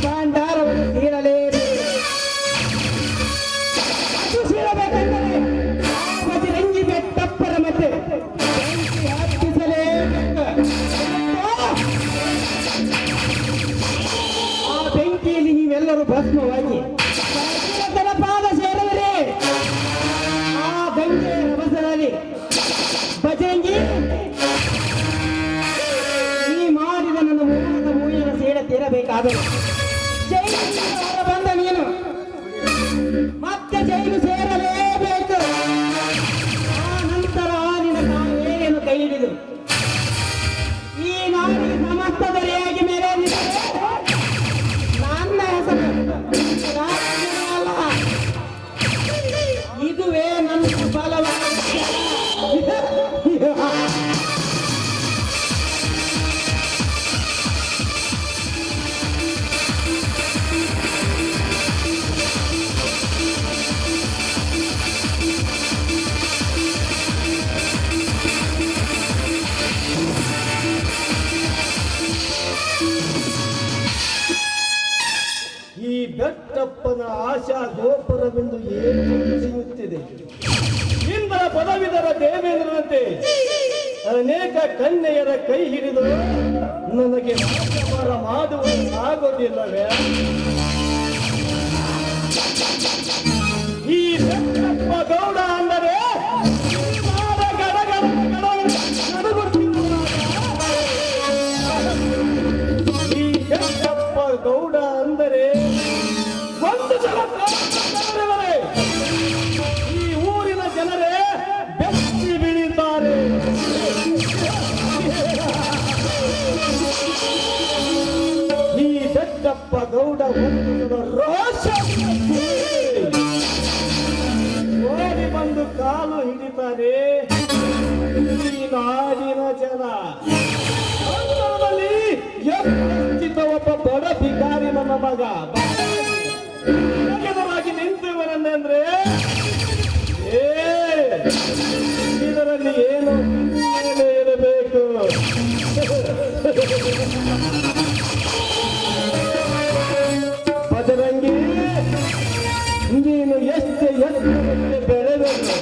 ಭಾಂಡಾರವನ್ನು ಸೀಳಲೇಬೇಕು. ಅದು ಸೀಳಬೇಕೆಂದರೆ ಬಜರಂಗಿ ಬೆಟ್ಟಪ್ಪರ ಮತ್ತೆ ಬೆಂಕಿ ಹತ್ತಿಸಲೇಬೇಕು. ಭಸ್ಮವಾಗಿ ಭಗೀರಥನ ಪಾದ ಸೇರಿದರೆ ಆ ಗಂಗೆ ರಭಸದಲ್ಲಿ ಬಜರಂಗಿ ಈ ಮಾಡಿದ ನನ್ನ ಮೂಯಿನ ಸೇಡ ತೀರಬೇಕಾದರೆ ಜೈಲಿನಿಂದ ಹೊರ ಬಂದ ನೀನು ಮತ್ತೆ ಜೈಲು ಸೇರಲೇಬೇಕು. ಆ ನಂತರ ನಿನ್ನ ಕಾವೇರಿಯನ್ನು ಕೈ ಹಿಡಿದು ಈ ನಾಡಿಗೆ ಸಮಸ್ತ ದೊರೆಯಾಗಿ ಮೇಲೆ ನನ್ನ ಹೆಸರು ರಾಜ್ಯಮಲ್ಲ. ಇದುವೇ ನನ್ನ ಬಲವಾದ ಈ ಬೆಟ್ಟಪ್ಪನ ಆಶಾ ಗೋಪುರವೆಂದು ಏನು ಸಿಗುತ್ತಿದೆ. ಇಂದ್ರ ಪದವಿದರ ದೇವೇಂದ್ರನಂತೆ ಅನೇಕ ಕನ್ಯೆಯರ ಕೈ ಹಿಡಿದು ನನಗೆ ರಾಜ್ಯಭಾರ ಮಾಡುವುದಾಗೋದಿಲ್ಲವೇ? ಈ ಬೆಟ್ಟಪ್ಪ ಗೌಡ ಅಂದರೆ ಈ ಬೆಟ್ಟಪ್ಪ ಗೌಡ ಅಂದರೆ ಒಂದು ಸಲ ಜನರೇ, ಈ ಊರಿನ ಜನರೇ ಬೆಚ್ಚಿ ಬೀಳಿದ್ದಾರೆ. ಈ ಬೆಟ್ಟಪ್ಪ ಗೌಡ ಒಂದು ರೋಷ ಓಡಿ ಬಂದು ಕಾಲು ಹಿಡಿತಾರೆ ಈ ನಾಡಿನ ಜನ. ಅಂತರದಲ್ಲಿ ಎತ್ತಿದ್ದ ಒಬ್ಬ ಬಡ ಭಿಕಾರಿ ನನ್ನ ಮಗ ಎದುರಾಗಿ ನಿಂತವರನ್ನೆಂದ್ರೆ ಇದರಲ್ಲಿ ಏನು ಇರಬೇಕು. ಬಜರಂಗಿ, ನೀನು ಎಷ್ಟು ಬೆಳೆದನು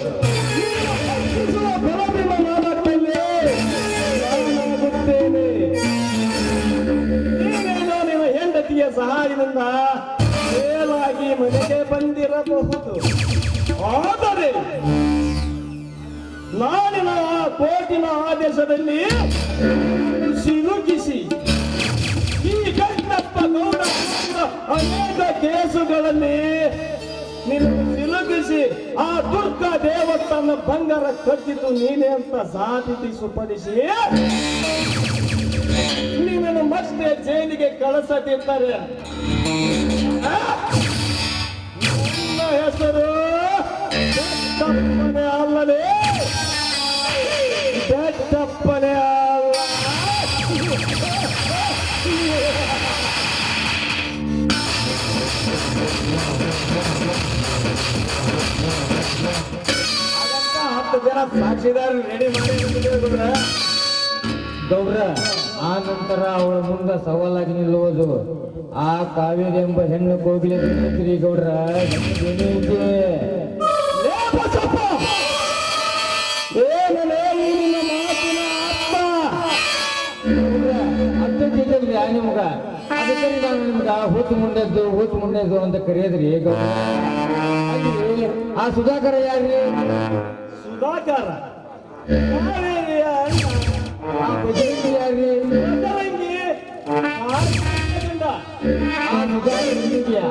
ಬರಬಿಲ್ಲ ಮಾಡಕ್ಕಲ್ಲೇ ನಾನಾಗುತ್ತೇನೆ. ನೀನೇನೋ ನಿನ್ನ ಹೆಂಡತಿಯ ಸಹಾಯದಿಂದ ಮೇಲಾಗಿ ಮನೆಗೆ ಬಂದಿರಬಹುದು. ಆದರೆ ನಾಡಿನ ಕೋರ್ಟಿನ ಆದೇಶದಲ್ಲಿ ಸಿಲುಕಿಸಿ ಈ ಗಂಡಪ್ಪ ಗೌಡ ಅನೇಕ ಕೇಸುಗಳಲ್ಲಿ ನಿನ್ನನ್ನು ಸಿಲುಕಿಸಿ ಆ ದುರ್ಗಾ ದೇವಸ್ಥಾನ ಬಂಗಾರ ಕಟ್ಟಿದ್ದು ನೀನೇ ಅಂತ ಸಾಬೀತಿಸುಪಡಿಸಿ ನಿನ್ನನ್ನು ಮತ್ತೆ ಜೈಲಿಗೆ ಕಳಿಸದಿದ್ದಾರೆ. ನನ್ನ ಹೆಸರು ಬೆಟ್ಟಪ್ಪನೇ ಅಲ್ಲದೆ ಬೆಟ್ಟಪ್ಪನೇ ಅಲ್ಲ. ಹಾಗಂತ 10 ಜನ ಸಾಕ್ಷಿದಾರರು ರೆಡಿ ಮಾಡಿ ಗೌಡ್ರ, ಆ ನಂತರ ಅವಳ ಮುಂದೆ ಸವಾಲಾಗಿ ನಿಲ್ಲುವುದು ಆ ಕಾವೇರಿ ಎಂಬ ಹೆಣ್ಣು ಕೋಗಿಲೆ ಶ್ರೀ ಗೌಡ್ರ ಅರ್ಥಿದ್ರಿ ಆ ನಿಮ್ಗ. ಅದಕ್ಕೆ ನಾನು ನಿಮ್ಗ ಹೂತು ಮುಂಡೆದ್ದು ಅಂತ ಕರೆಯದ್ರಿ ಗೌಡ್ರ. ಆ ಸುಧಾಕರ ಯಾರ್ರಿ? ಸುಧಾಕರ ಆ ಬಜರಂಗಿ ಯಾರ್ರಿ?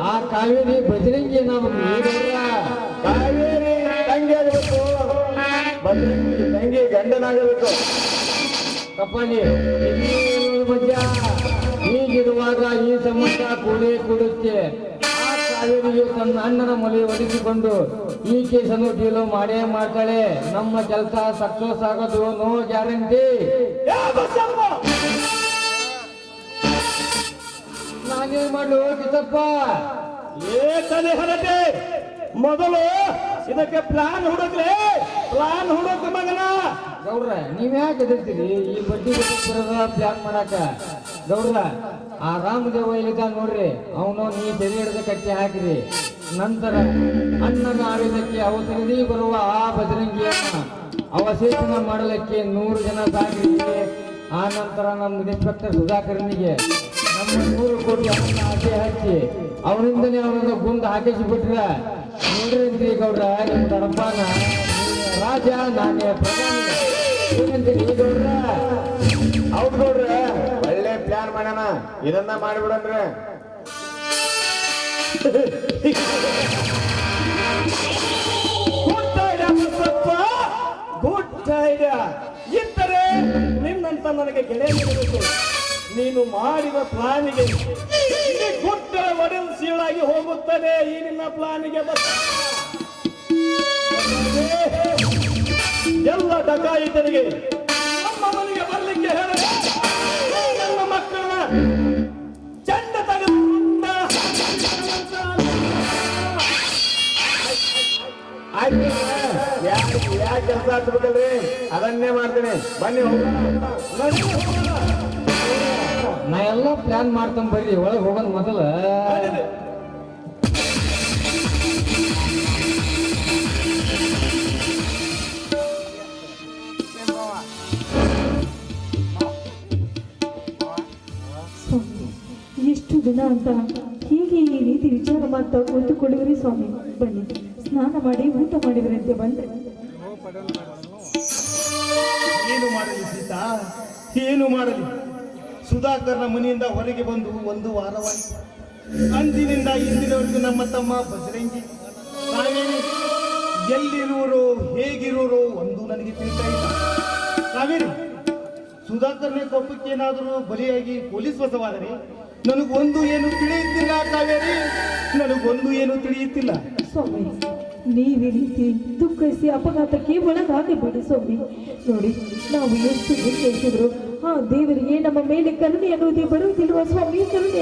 ಆ ಕಾವೇರಿ ಬಜರಂಗಿ ನಮಗೆ ಕಾವೇರಿ ತಂಗಿ ಆಗಬೇಕು, ಬಜರಂಗಿ ತಂಗಿ ಗಂಡನಾಗಬೇಕು. ಕಪ್ಪನಿ ಮಧ್ಯ ಹೀಗಿರುವಾಗ ಈ ಸಂಬಂಧ ಕೂಡುತ್ತೆ. ಆ ಕಾವೇರಿಯು ತನ್ನ ಅಣ್ಣನ ಮಲೆ ಒಲಿಸಿಕೊಂಡು ಈ ಕೇಸನ್ನು ಡೀಲು ಮಾಡೇ ಮಾಡ್ತಾಳೆ. ನಮ್ಮ ಕೆಲಸ ಸಕ್ಸಸ್ ಆಗೋದು ನೋ ಗ್ಯಾರಂಟಿ. ನಾನೇನ್ ಮಾಡ್ಲು ಕಿತ್ತಪ್ಪ? ಏಕನೇ ಹರಟೆ, ಮೊದಲು ಇದಕ್ಕೆ ಪ್ಲಾನ್ ಹುಡುಕ್ರೆ. ಪ್ಲಾನ್ ಹುಡುಕ ಮಗನ. ಗೌಡ್ರ, ನೀವ್ಯಾಕೆ ಎದುರ್ತೀರಿ ಈ ಬಡ್ಡಿ ಬರದ ಪ್ಲಾನ್ ಮಾಡಾಕ? ಗೌಡ್ರ, ಆ ರಾಮದೇವ ಇಲ್ಲಿದ್ದ ನೋಡ್ರಿ, ಅವನು ನೀ ತೆರೆ ಹಿಡಿದ ಕಟ್ಟಿ ಹಾಕಿರಿ. ನಂತರ ಅಣ್ಣನ ಆವೇದಕ್ಕೆ ಅವಸರದಿ ಬರುವ ಆ ಬಜರಂಗಿಯನ್ನ ಅವಶೇಷನ ಮಾಡಲಿಕ್ಕೆ 100 ಜನ ಸಾಕ್ರಿ. ಆ ನಂತರ ನಮ್ಮ ಇನ್ಸ್ಪೆಕ್ಟರ್ ಸುಧಾಕರನಿಗೆ ನಮ್ಮ 100 ಕೋಟಿ ಅವನ್ನ ಆಸೆ ಹಚ್ಚಿ ಅವನಿಂದನೇ ಅವನನ್ನ ಗುಂದು ಹಾಕಿಸಿ ಬಿಟ್ರ ನೋಡ್ರಿ ಗೌಡ್ರ ನಿಮ್ಮ ದಡಪ್ಪನ ರಾಜ ನಾನೇ ಪ್ರಧಾನಿ ಏನಂತೀರಿ ಗೌಡ್ರ? ಹೌದು ನೋಡ್ರ, ಒಳ್ಳೆ ಪ್ಲಾನ್ ಮಾಡೋಣ, ಇದನ್ನ ಮಾಡಿಬಿಡನ್ರಿ. Good idea. ಇದ್ದರೆ ನಿನ್ನಂತ ನನಗೆ ಗೆಳೆಯನಿರಬೇಕು. ನೀನು ಮಾಡಿದ ಪ್ಲಾನಿಗೆ ಗುಡ್ಡ ಒಡೆದು ಸೀಳಾಗಿ ಹೋಗುತ್ತದೆ. ಈ ನಿನ್ನ ಪ್ಲಾನಿಗೆ ಎಲ್ಲ ಡಕಾಯಿತರಿಗೆ ನಮ್ಮ ಮನೆಗೆ ಬರ್ಲಿಕ್ಕೆ ಹೇಳ. ನನ್ನ ಮಕ್ಕಳ ಚಂಡ ತೆಗೆದು ಯಾಕೆ ಕೆಲಸ ಹಚ್ಬೇಕಲ್ರಿ, ಅದನ್ನೇ ಮಾಡ್ತೀನಿ. ಬನ್ನಿ ಹೋಗೋಣ. ನಾ ಎಲ್ಲ ಪ್ಲಾನ್ ಮಾಡ್ಕೊಂಡ್ ಬರ್ರಿ, ಒಳಗೆ ಹೋಗೋದು ಮೊದಲ. ಸ್ವಾಮಿ, ಎಷ್ಟು ದಿನ ಅಂತ ಹೀಗೆ ಈ ರೀತಿ ವಿಚಾರ ಮಾಡ್ತಾ ಕೂತುಕೊಳ್ಳಿದ್ರಿ ಸ್ವಾಮಿ. ಬನ್ನಿ, ಸ್ನಾನ ಮಾಡಿ ಊಟ ಮಾಡಿದ್ರಂತೆ ಬಂದ್ರೆ. ಏನು ಮಾಡಲಿ ಸೀತಾ, ಏನು ಮಾಡಲಿ? ಸುಧಾಕರ್ನ ಮನೆಯಿಂದ ಹೊರಗೆ ಬಂದು 1 ವಾರವಾಯಿತು. ಅಂದಿನಿಂದ ಇಂದಿನವರೆಗೂ ನಮ್ಮ ತಮ್ಮ ಬಜರಂಗಿ ಕಾವೇರಿ ಎಲ್ಲಿರುವರು, ಹೇಗಿರುವರು ಒಂದು ನನಗೆ ತಿಳಿತಾ ಇಲ್ಲ. ಕಾವೇರಿ, ಸುಧಾಕರ್ನ ಕೋಪಕ್ಕೆ ಏನಾದರೂ ಬಲಿಯಾಗಿ ಪೊಲೀಸ್ ವಶವಾದರೆ ನನಗೊಂದು ಏನು ತಿಳಿಯುತ್ತಿಲ್ಲ. ಕಾವೇರಿ, ನನಗೊಂದು ಏನು ತಿಳಿಯುತ್ತಿಲ್ಲ. ಸ್ವಾಮಿ, ನೀವೇ ರೀತಿ ದುಃಖಿಸಿ ಅಪಘಾತಕ್ಕೆ ಒಳಗಾಗಬೇಡಿ ಸ್ವಾಮಿ. ನೋಡಿ, ನಾವು ಎಷ್ಟು ದುಃಖಿಸಿದ್ರು ಆ ದೇವರಿಗೆ ನಮ್ಮ ಮೇಲೆ ಕರುಣೆ ಅನ್ನೋದೇ ಬರುವುದಿಲ್ವಾ ಸ್ವಾಮಿ? ಕರುಣೆ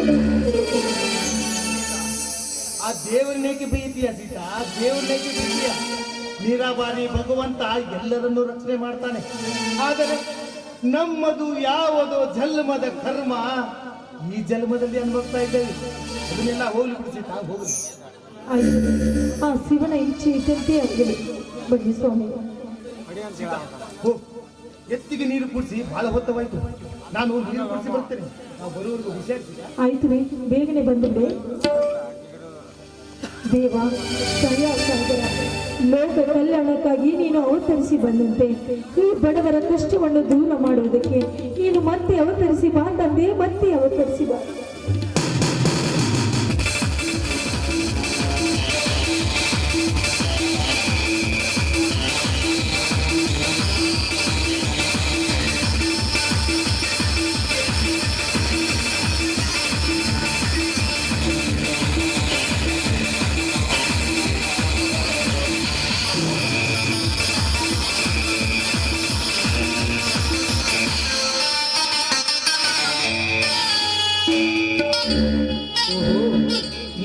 ಆ ದೇವರನ್ನೇಕೆ ಬೈತೀಯ ಸೀತಾ? ದೇವರನ್ನೇಕೆ ಬೈತೀಯ? ನಿರಾಬಾರಿ ಭಗವಂತ ಎಲ್ಲರನ್ನೂ ರಕ್ಷಣೆ ಮಾಡ್ತಾನೆ. ಆದರೆ ನಮ್ಮದು ಯಾವುದೋ ಜನ್ಮದ ಕರ್ಮ ಈ ಜನ್ಮದಲ್ಲಿ ಅನುಭವಿಸ್ತಾ ಇದ್ದೇವೆ. ಅದನ್ನೆಲ್ಲ ಹೋಗ್ಲಿ ಬಿಡಿ ಸೀತಾ, ಹೋಗ್ಲಿ. ಆಯ್ತು, ಆ ಶಿವನ ಇಚ್ಛೆ ಇದ್ದಂತೆ ಆಗಲಿ. ಬನ್ನಿ ಸ್ವಾಮಿ. ಹೋ, ಎತ್ತಿಗೆ ನೀರು ಕುಡಿಸಿ ಬಹಳ ಹೊತ್ತವಾಯ್ತು. ನಾನು ನೀರು ಕುಡಿಸಿ ಬರ್ತೇನೆ. ನಾವು ಬರುವವರೆಗೂ ವಿಚಾರಿಸಿ. ಆಯ್ತು ರೀ, ಬೇಗನೆ ಬಂದುಬಿಡಿ. ದೇವ, ದಯಾ ಸಾಗರ, ಲೋಕ ಕಲ್ಯಾಣಕ್ಕಾಗಿ ನೀನು ಅವತರಿಸಿ ಬಂದಂತೆ ಈ ಬಡವರ ಕಷ್ಟವನ್ನು ದೂರ ಮಾಡುವುದಕ್ಕೆ ನೀನು ಮತ್ತೆ ಅವತರಿಸಿ ಬಾ ತಂದೆ, ಮತ್ತೆ ಅವತರಿಸಿ ಬಾ.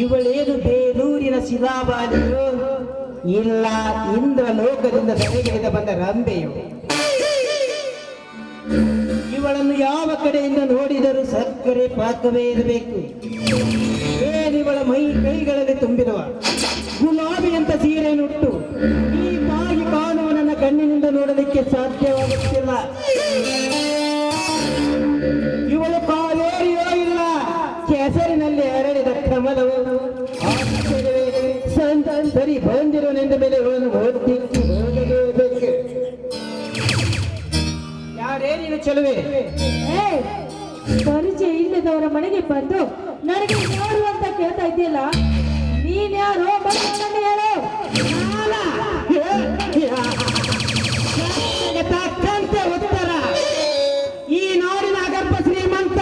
ಇವಳೇನು ಬೇಲೂರಿನ ಶಿಲಾಬಾಲಿಯೋ ಇಲ್ಲ ಇಂದ್ರ ಲೋಕದಿಂದ ಸೆರೆಗಿಳಿದ ಬಂದ ರಂಬೆಯು? ಇವಳನ್ನು ಯಾವ ಕಡೆಯಿಂದ ನೋಡಿದರೂ ಸಕ್ಕರೆ ಪಾಕವೇ ಇರಬೇಕು. ಏನಿವಳ ಮೈ ಕೈಗಳಲ್ಲಿ ತುಂಬಿರುವ ಗುಲಾಬಿ ಅಂತ ಸೀರೆಯನ್ನುಟ್ಟು ಈ ತಾಗಿ ಕಾಣುವ ನನ್ನ ಕಣ್ಣಿನಿಂದ ನೋಡಲಿಕ್ಕೆ ಸಾಧ್ಯವಾಗುತ್ತಿಲ್ಲ. ಇವಳು ಕಾವೇರಿಯೋ ಇಲ್ಲ ಕೆಸರಿನಲ್ಲಿ ಹರಡಿದ ಕಮಲವು ಸರಿ ಬಂದಿರುವನೆಂದ ಮೇಲೆ ಇವಳನ್ನು ಹೋಗಲೇಬೇಕು. ಯಾರೇ ನೀನು ಚೆಲುವೆ? ಪರಿಚಯ ಇಲ್ಲದವರ ಮನೆಗೆ ಬಂದು ನನಗೆ ಯಾರು ಅಂತ ಕೇಳ್ತಾ ಇದೆಯಲ್ಲ, ನೀನ್ ಯಾರು ಹೇಳು. ತಕ್ಕಂತೆ ಉತ್ತರ. ಈ ನಾಡಿನ ಅಗರ್ಭ ಶ್ರೀಮಂತ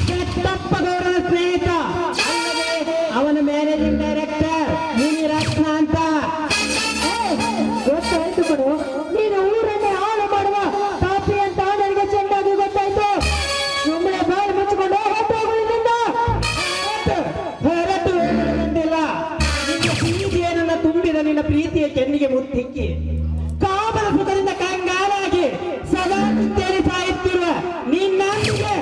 ಕೆಟ್ಟಪ್ಪ ಗೌಡನ ಸ್ನೇಹಿತ, ಅವನ ಮ್ಯಾನೇಜಿಂಗ್ ಡೈರೆಕ್ಟರ್ ಮುನಿರತ್ನ ಅಂತ. ಗೊತ್ತಾಯ್ತು ಕಣೋ, ನೀನು ಊರನ್ನೇ ಹಾಳು ಮಾಡುವ ಪಾಪಿ ಅಂತ ನನಗೆ ಚೆನ್ನಾಗಿ ಗೊತ್ತಾಯ್ತು. ಸುಮ್ಮನೆ ಬಾಯಿ ಮುಚ್ಚಿಕೊಂಡು ಹೊರಟೋಗುವುದರಿಂದ ಹೊರಟು ಬಂದಿಲ್ಲ. ನಿನ್ನ ಪ್ರೀತಿಯನ್ನ ತುಂಬಿದ ನಿನ್ನ ಪ್ರೀತಿಯ ಕೆನ್ನಿಗೆ ಮುತ್ತಿಕ್ಕಿ ಕಾಮನ ಸುಖದಿಂದ ಕಂಗಾಲಾಗಿ ಸದಾ ಚಿಂತೆಯಲ್ಲಿ ಸಾಯುತ್ತಿರುವ ನಿನ್ನೊಂದಿಗೆ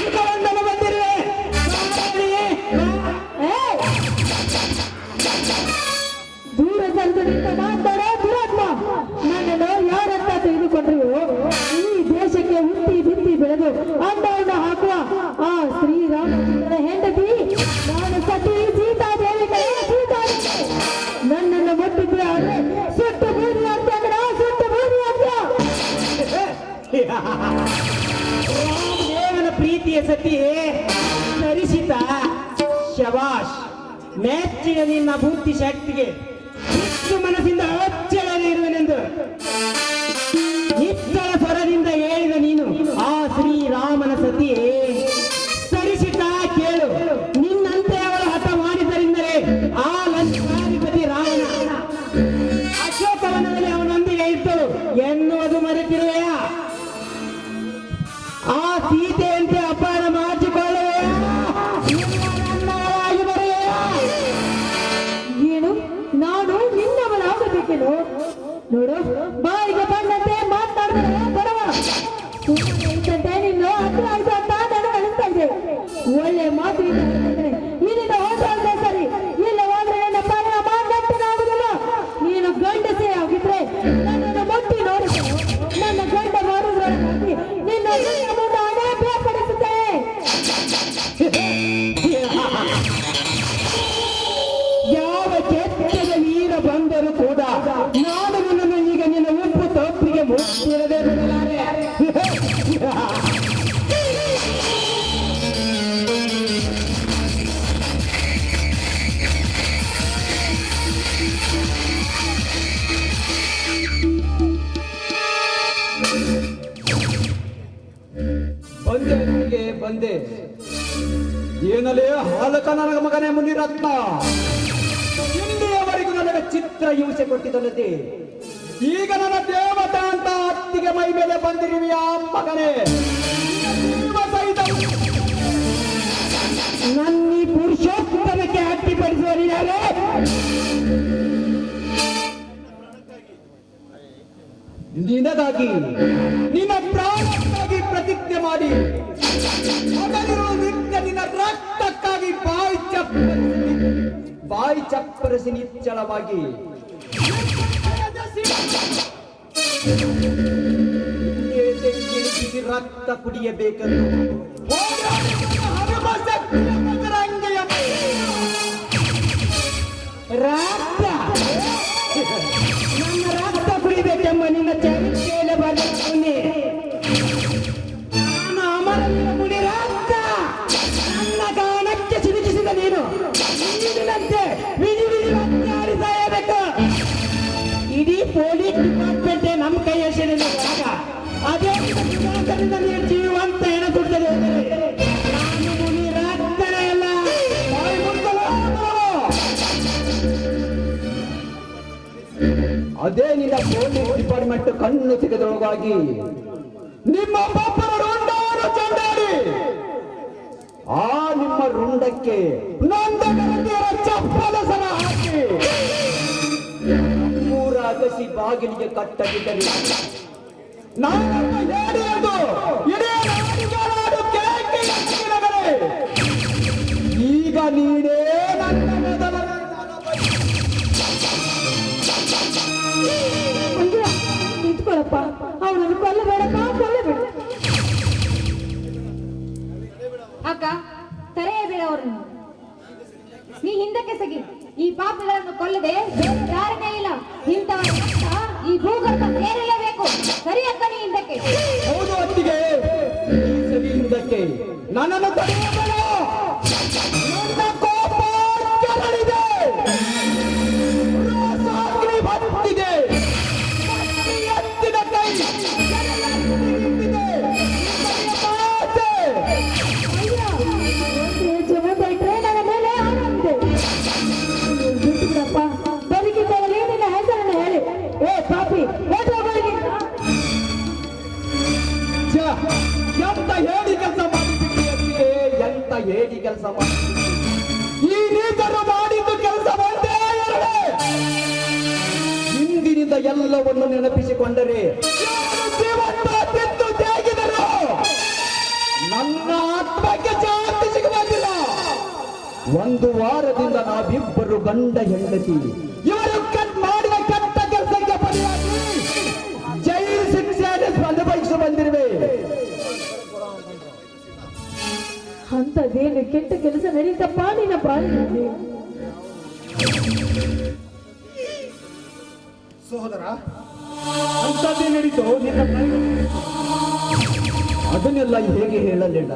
ಸುಖವಂದನೆ ಬಂದಿರುವೆ. ದೂರ ಸಂತದಿಂದ ಮಾತಾಡೋ ದುರಾತ್ಮ, ನನ್ನನ್ನು ಯಾರ ರಾಮದೇವನ ಪ್ರೀತಿಯ ಸತಿಯೇ ಸರಿಸಿತ ಶಬಾಷ್. ಮೆಚ್ಚಿನ ನಿನ್ನ ಬುದ್ಧಿ ಶಕ್ತಿಗೆ ಹೆಚ್ಚು ಮನಸ್ಸಿಂದ ಅಚ್ಚಳಿರುವೆನೆಂದು ನಿಚ್ಚಳ ಸ್ವರದಿಂದ ಹೇಳಿದ ನೀನು ಆ ಶ್ರೀರಾಮನ ಸತಿಯೇ ಸರಿಸಿತ ಕೇಳು. ನಿನ್ನಂತೆ ಅವಳ ಹಠ ಮಾಡಿದ್ದರಿಂದಲೇ ಆ ಲಂಕಾಧಿಪತಿ ರಾವಣ ಅಶೋಕವನದಲ್ಲಿ ಅವನೊಂದಿಗೆ ಇದ್ದಳು ಎನ್ನುವುದು ಮರೆತಿರುವೆಯಾ? ಆ ಸೀತೆಯಂತೆ ಅಪಾರ ಮಾಡಿಕೊಳ್ಳುವೆಯಾ? ನನ್ನವಳಾಗಿ ಬರೆಯೆಯಾ? ಏನು ನಾನು ನಿನ್ನವಳಾಗಬೇಕೇನು? ನೋಡು, ಬಾಯಿಗೆ ಬಂದಂತೆ ಮಾತನಾಡಿದ್ರೆ ಬಡವ ಸುಮ್ಮನೆ ಇದ್ದಂತೆ ನಿನ್ನ ಹತ್ರ ಆಯ್ತು ಅಂತ ನನಗೆ ಅನಿಸ್ತಾ ಇದೆ. ಒಳ್ಳೆ ಮಾತು ಇಲ್ಲಿಂದ ಹೋದ್ರೆ ಸರಿ, ಇಲ್ಲ ಹೋದ್ರೆ ನನ್ನ ಪರಿಣಾಮ ಗಂಟನಾಗುದಿಲ್ಲ. ನೀನು ಗಂಡಸೇ ಆಗಿದ್ರೆ ನನ್ನನ್ನು ಮುಟ್ಟಿ ನೋಡಿದ್ರು ನನ್ನ ಗಂಡ ಮಾಡುವುದರಲ್ಲಿ ನಿನ್ನ ಮುಂದೆ ಹಣ ಬೇರ್ಪಡಿಸುತ್ತೇನೆ. ಯಾವ ಕೆಟ್ಟದ ನೀರ ಬಂದರೂ ಕೂಡ ನಾನು ನಿನ್ನನ್ನು ಈಗ ನಿನ್ನ ಉಪ್ಪು ತಪ್ಪಿಗೆ ಮುಟ್ಟಿರದೆ ಬಿಡಲಾರೆ. ಬಂದೆ ನಿಮಗೆ ಬಂದೆ. ಏನಲೇ ಹಾಲಕ ನನ್ನ ಮಗನೇ ಮುನಿರತ್ನ, ಇಲ್ಲಿಯವರೆಗೂ ನನಗೆ ಚಿತ್ರ ಹಿಂಸೆ ಕೊಟ್ಟಿದ್ದಲ್ಲದೆ ಈಗ ನನ್ನ ದೇವತಾ ಅಂತ ಅತ್ತಿಗೆ ಮೈ ಮೇಲೆ ಬಂದಿರುವೆಯಾ ಮಗನೇ? ನನ್ನ ಈ ಪುರುಷೋತ್ತಮಕ್ಕೆ ಅಡ್ಡಿಪಡಿಸುವವರು ಯಾರೇ? ನಿನಗಾಗಿ ನಿನ್ನ ಪ್ರಾಣಕ್ಕಾಗಿ ಪ್ರತಿಜ್ಞೆ ಮಾಡಿ ಮೊದಲಿರುವ ನಿತ್ಯ ನಿನ್ನ ರಕ್ತಕ್ಕಾಗಿ ಬಾಯಿ ಚಪ್ಪರಿಸಿ ನಿಚ್ಚಳವಾಗಿ ರಕ್ತ ಕುಡಿಯಬೇಕೆಂದು ರಕ್ತ ನನ್ನ ರಕ್ತ ಕುಡಿಬೇಕೆಂಬ ನಿನ್ನ ಚರಿತ್ರೆಯಲ್ಲಿ ಬರೆದವನೇ ನಾನು ಅಮರನಿನ ಮುನಿ ರಕ್ತ ನನ್ನ ಗಾನಕ್ಕೆ ಸಿಲುಕಿಸಿದ ನೀನು ನೀಡಿನಂತೆ ವಿಧಿ ವಿಧಿ ಅತ್ಯಾಡಿ ಸಾಯಬೇಕು. ಇಡೀ ಪೊಲೀಸ್ ಡಿಪಾರ್ಟ್ಮೆಂಟ್ ನಮ್ಮ ಕೈ ಹೆಸರಿರುವಾಗ ಅದೇ ದಿನಾಂಕದಿಂದ ನೀನು ಜೀವಂತ ಎಣಸುತ್ತದೆ. ನಾನು ಮುನಿ ರಕ್ತನೇ ಅಲ್ಲ. ಅದೇ ನಿನ್ನ ಪೊಲೀಸ್ ಡಿಪಾರ್ಟ್ಮೆಂಟ್ ಕಣ್ಣು ತೆಗೆದೊಳಗಾಗಿ ನಿಮ್ಮ ಪಾಪನ ರುಂಡವನ್ನು ಚಂಡಾಡಿ ಆ ನಿಮ್ಮ ರುಂಡಕ್ಕೆ ನಂದಗರತಿಯರ ಚಪ್ಪಲ ಸರ ಹಾಕಿ ಮೂರ ಅಗಸಿ ಬಾಗಿಲಿಗೆ ಕಟ್ಟಬಿಟ್ಟರೆ ನಾನು ಹೇಳಿ ಎಂದು ಇಡೀ ನಾಡಿಗಾಡು ಕೇಕೆ ಎತ್ತಿನವರೇ. ಈಗ ನೀನೇ ನನ್ನ ಮೊದಲ ನಿಂತ್ಕೊಳ್ಳಪ್ಪ, ಅವನನ್ನು ಕೊಲ್ಲಬೇಡಪ್ಪ, ಕೊಲ್ಲಬೇಡ. ಅಕ್ಕ, ತರೆಯಬೇಡ ಅವರನ್ನು. ನೀ ಹಿಂದಕ್ಕೆ ಸಗಿ. ಈ ಪಾಪಿಗಳನ್ನು ಕೊಲ್ಲದೆ ಬೇರೆ ದಾರಿನೇ ಇಲ್ಲ. ಇಂಥವರ ರಕ್ತ ಈ ಭೂಗರ್ಭ ಸೇರಲೇಬೇಕು. ಸರಿ ಅಕ್ಕ, ನೀ ಹಿಂದಕ್ಕೆ. ಹೌದು ಅತ್ತಿಗೆ, ಈ ಸರಿ ಹಿಂದಕ್ಕೆ ನನ್ನನ್ನು ತಡೆಯಬೇಡ. ನನ್ನ ಕೋಪ ಕೆರಳಿದೆ, ರಾಸಾಗ್ನಿ ಬತ್ತಿದೆ, ಎತ್ತಿದ ಕೈ ನಿಂತಿದೆ. ಹೆಜ್ಜೆ ಮುಂದೆ ಇಟ್ರೆ ನನ್ನ ಮೇಲೆ ಆಗುತ್ತೆ. ಬಿಟ್ಟು ಬಿಡಪ್ಪ, ಬದುಕಿದ್ದವರಲ್ಲಿ ನಿನ್ನ ಹೆಸರನ್ನು ಹೇಳಿ. ಏ ಪಾಪಿ, ಓಟೋಗಳಿಗೆ ಎಂತ ಹೇಳಿ ಕೆಲಸ ಮಾಡಿಬಿಟ್ಟಿಯೇ, ಎಂತ ಹೇಳಿ ಕೆಲಸ ಮಾಡಿ ಈ ನೀತರು ಮಾಡಿದ್ದು ಕೆಲಸ ಒಂದೇ ಎರಡೇ. ಹಿಂದಿನಿಂದ ಎಲ್ಲವನ್ನು ನೆನಪಿಸಿಕೊಂಡರೆ ತಿಂದು ತೇಗಿದರು ನನ್ನ ಆತ್ಮಕ್ಕೆ ಶಾಂತಿ ಸಿಗುವುದಿಲ್ಲ. ಒಂದು ವಾರದಿಂದ ನಾವಿಬ್ಬರು ಗಂಡ ಹೆಂಡತಿ. ಇವರು ಮಾಡಿದ ಕೆಟ್ಟ ಕೆಲಸಕ್ಕೆ ಬಲಿಯಾಗಿ ಜೈಲು ಶಿಕ್ಷೆ ಅನುಭವಿಸಿ ಬಂದಿರುವೆ. ಅಂತದೇನು ಕೆಟ್ಟ ಕೆಲಸ ನಡೀತಪ್ಪ ನಿನ್ನ ಬಾಳಿನಲ್ಲಿ? ಸಹೋದರ, ಅಂತದ್ದೇ ನಡೀತು ನಿನ್ನ ಅದನ್ನೆಲ್ಲ ಹೇಗೆ ಹೇಳಲಿಲ್ಲ.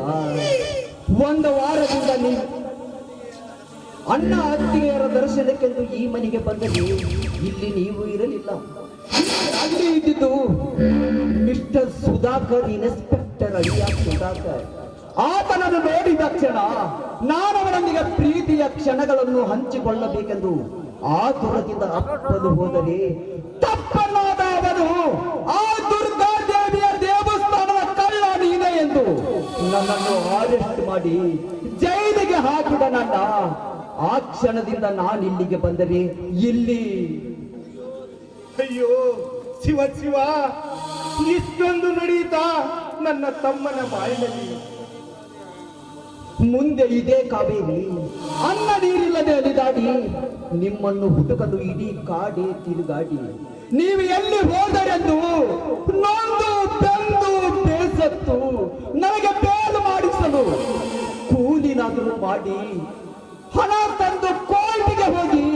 ಒಂದು ವಾರದಿಂದ ನೀವು ಅಣ್ಣ ಅತ್ತಿಗೆಯರ ದರ್ಶನಕ್ಕೆಂದು ಈ ಮನೆಗೆ ಬಂದರೆ ಇಲ್ಲಿ ನೀವು ಇರಲಿಲ್ಲ. ಅಲ್ಲಿ ಇದ್ದಿದ್ದು ಮಿಸ್ಟರ್ ಸುಧಾಕರ್, ಇನ್ಸ್ಪೆಕ್ಟರ್ ಅಳಿಯ ಸುಧಾಕರ್. ಆತನನ್ನು ನೋಡಿದ ಕ್ಷಣ ನಾನು ಅವನೊಂದಿಗೆ ಪ್ರೀತಿಯ ಕ್ಷಣಗಳನ್ನು ಹಂಚಿಕೊಳ್ಳಬೇಕೆಂದು ಆತುರದಿಂದ ಅಪ್ಪಲು ಹೋದರೆ ತಪ್ಪನಾದ ಅವನು ಆ ದುರ್ಗಾದೇವಿಯ ದೇವಸ್ಥಾನದ ಕಳ್ಳ ನೀನೆ ಎಂದು ನನ್ನನ್ನು ಅರೆಸ್ಟ್ ಮಾಡಿ ಜೈಲಿಗೆ ಹಾಕಿದ ನನ್ನ ಆ ಕ್ಷಣದಿಂದ ನಾನು ಇಲ್ಲಿಗೆ ಬಂದರೆ ಇಲ್ಲಿ ಅಯ್ಯೋ ಶಿವ ಶಿವ, ಇಷ್ಟೊಂದು ನಡೆಯುತ್ತಾ ನನ್ನ ತಮ್ಮನ ಬಾಯಿನಲ್ಲಿ. ಮುಂದೆ ಇದೇ ಕಾವೇರಿ ಅನ್ನ ನೀರಿಲ್ಲದೆ ಅಲಿದಾಡಿ ನಿಮ್ಮನ್ನು ಹುಡುಕಲು ಇಡೀ ಕಾಡೆ ತಿರುಗಾಡಿ ನೀವು ಎಲ್ಲಿ ಹೋದರೆಂದು ನೊಂದು ಬೆಂದು ಬೇಸತ್ತು ನನಗೆ ಬೇಲು ಮಾಡಿಸಲು ಕೂಲಿನಾದರೂ ಮಾಡಿ ಹಣ ತಂದು ಕೋರ್ಟಿಗೆ ಹೋಗಿ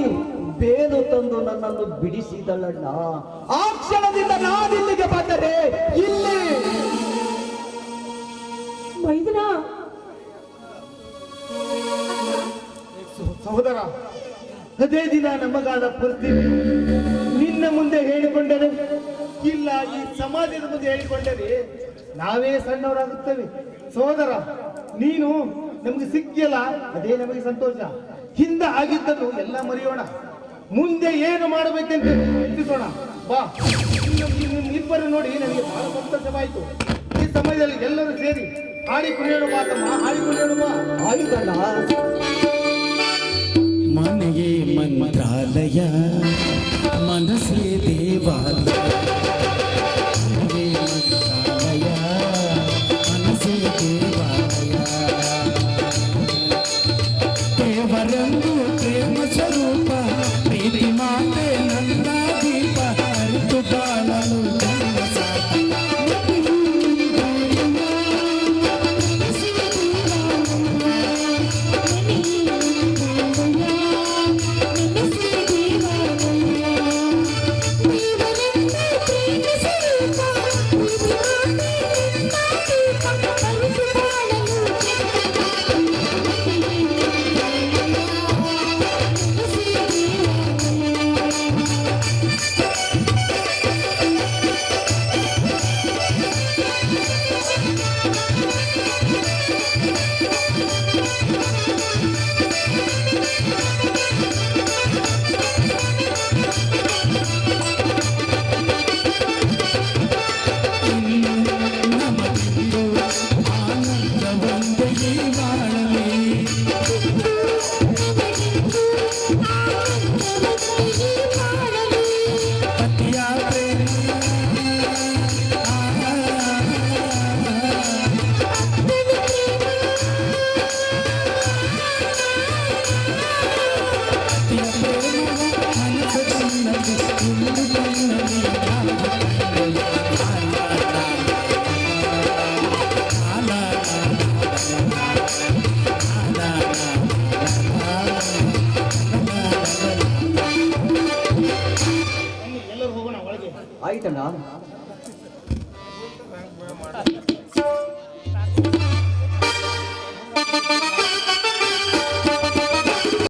ಬೇಲು ತಂದು ನನ್ನನ್ನು ಬಿಡಿಸಿದಳಣ್ಣ. ಆ ಕ್ಷಣದಿಂದ ನಾನಿಲ್ಲಿಗೆ ಬಂದರೆ ಇಲ್ಲಿ ಮೈದನ ಸಹೋದರ, ಅದೇ ದಿನ ನಮಗಾದ ಪರಿಸ್ಥಿತಿ ನಿನ್ನ ಮುಂದೆ ಹೇಳಿಕೊಂಡರೆ, ಇಲ್ಲ ಈ ಸಮಾಜದ ಮುಂದೆ ಹೇಳಿಕೊಂಡರೆ ನಾವೇ ಸಣ್ಣವರಾಗುತ್ತೇವೆ. ಸಹೋದರ, ನೀನು ನಮಗೆ ಸಿಕ್ಕಿಯಲ್ಲ, ಅದೇ ನಮಗೆ ಸಂತೋಷ. ಹಿಂದೆ ಆಗಿದ್ದನ್ನು ಎಲ್ಲ ಮರೆಯೋಣ, ಮುಂದೆ ಏನು ಮಾಡಬೇಕೆಂದು ಚಿಂತಿಸೋಣ. ಬಾ, ಇಬ್ಬರು ನೋಡಿ ನನಗೆ ಬಹಳ ಸಂತೋಷವಾಯಿತು. ಈ ಸಮಯದಲ್ಲಿ ಎಲ್ಲರೂ ಸೇರಿ ಹಾಡಿ ಕುಣಿಯೋಣ. ಮಾತಮ್ಮ, ಹಾಡಿ ಕುಣಿಯೋಣ. ಆಯುಧನ ಮನೆಯೇ ಮಂತ್ರಾಲಯ, ಮನಸ್ಸೇ ದೇವಾಲಯ.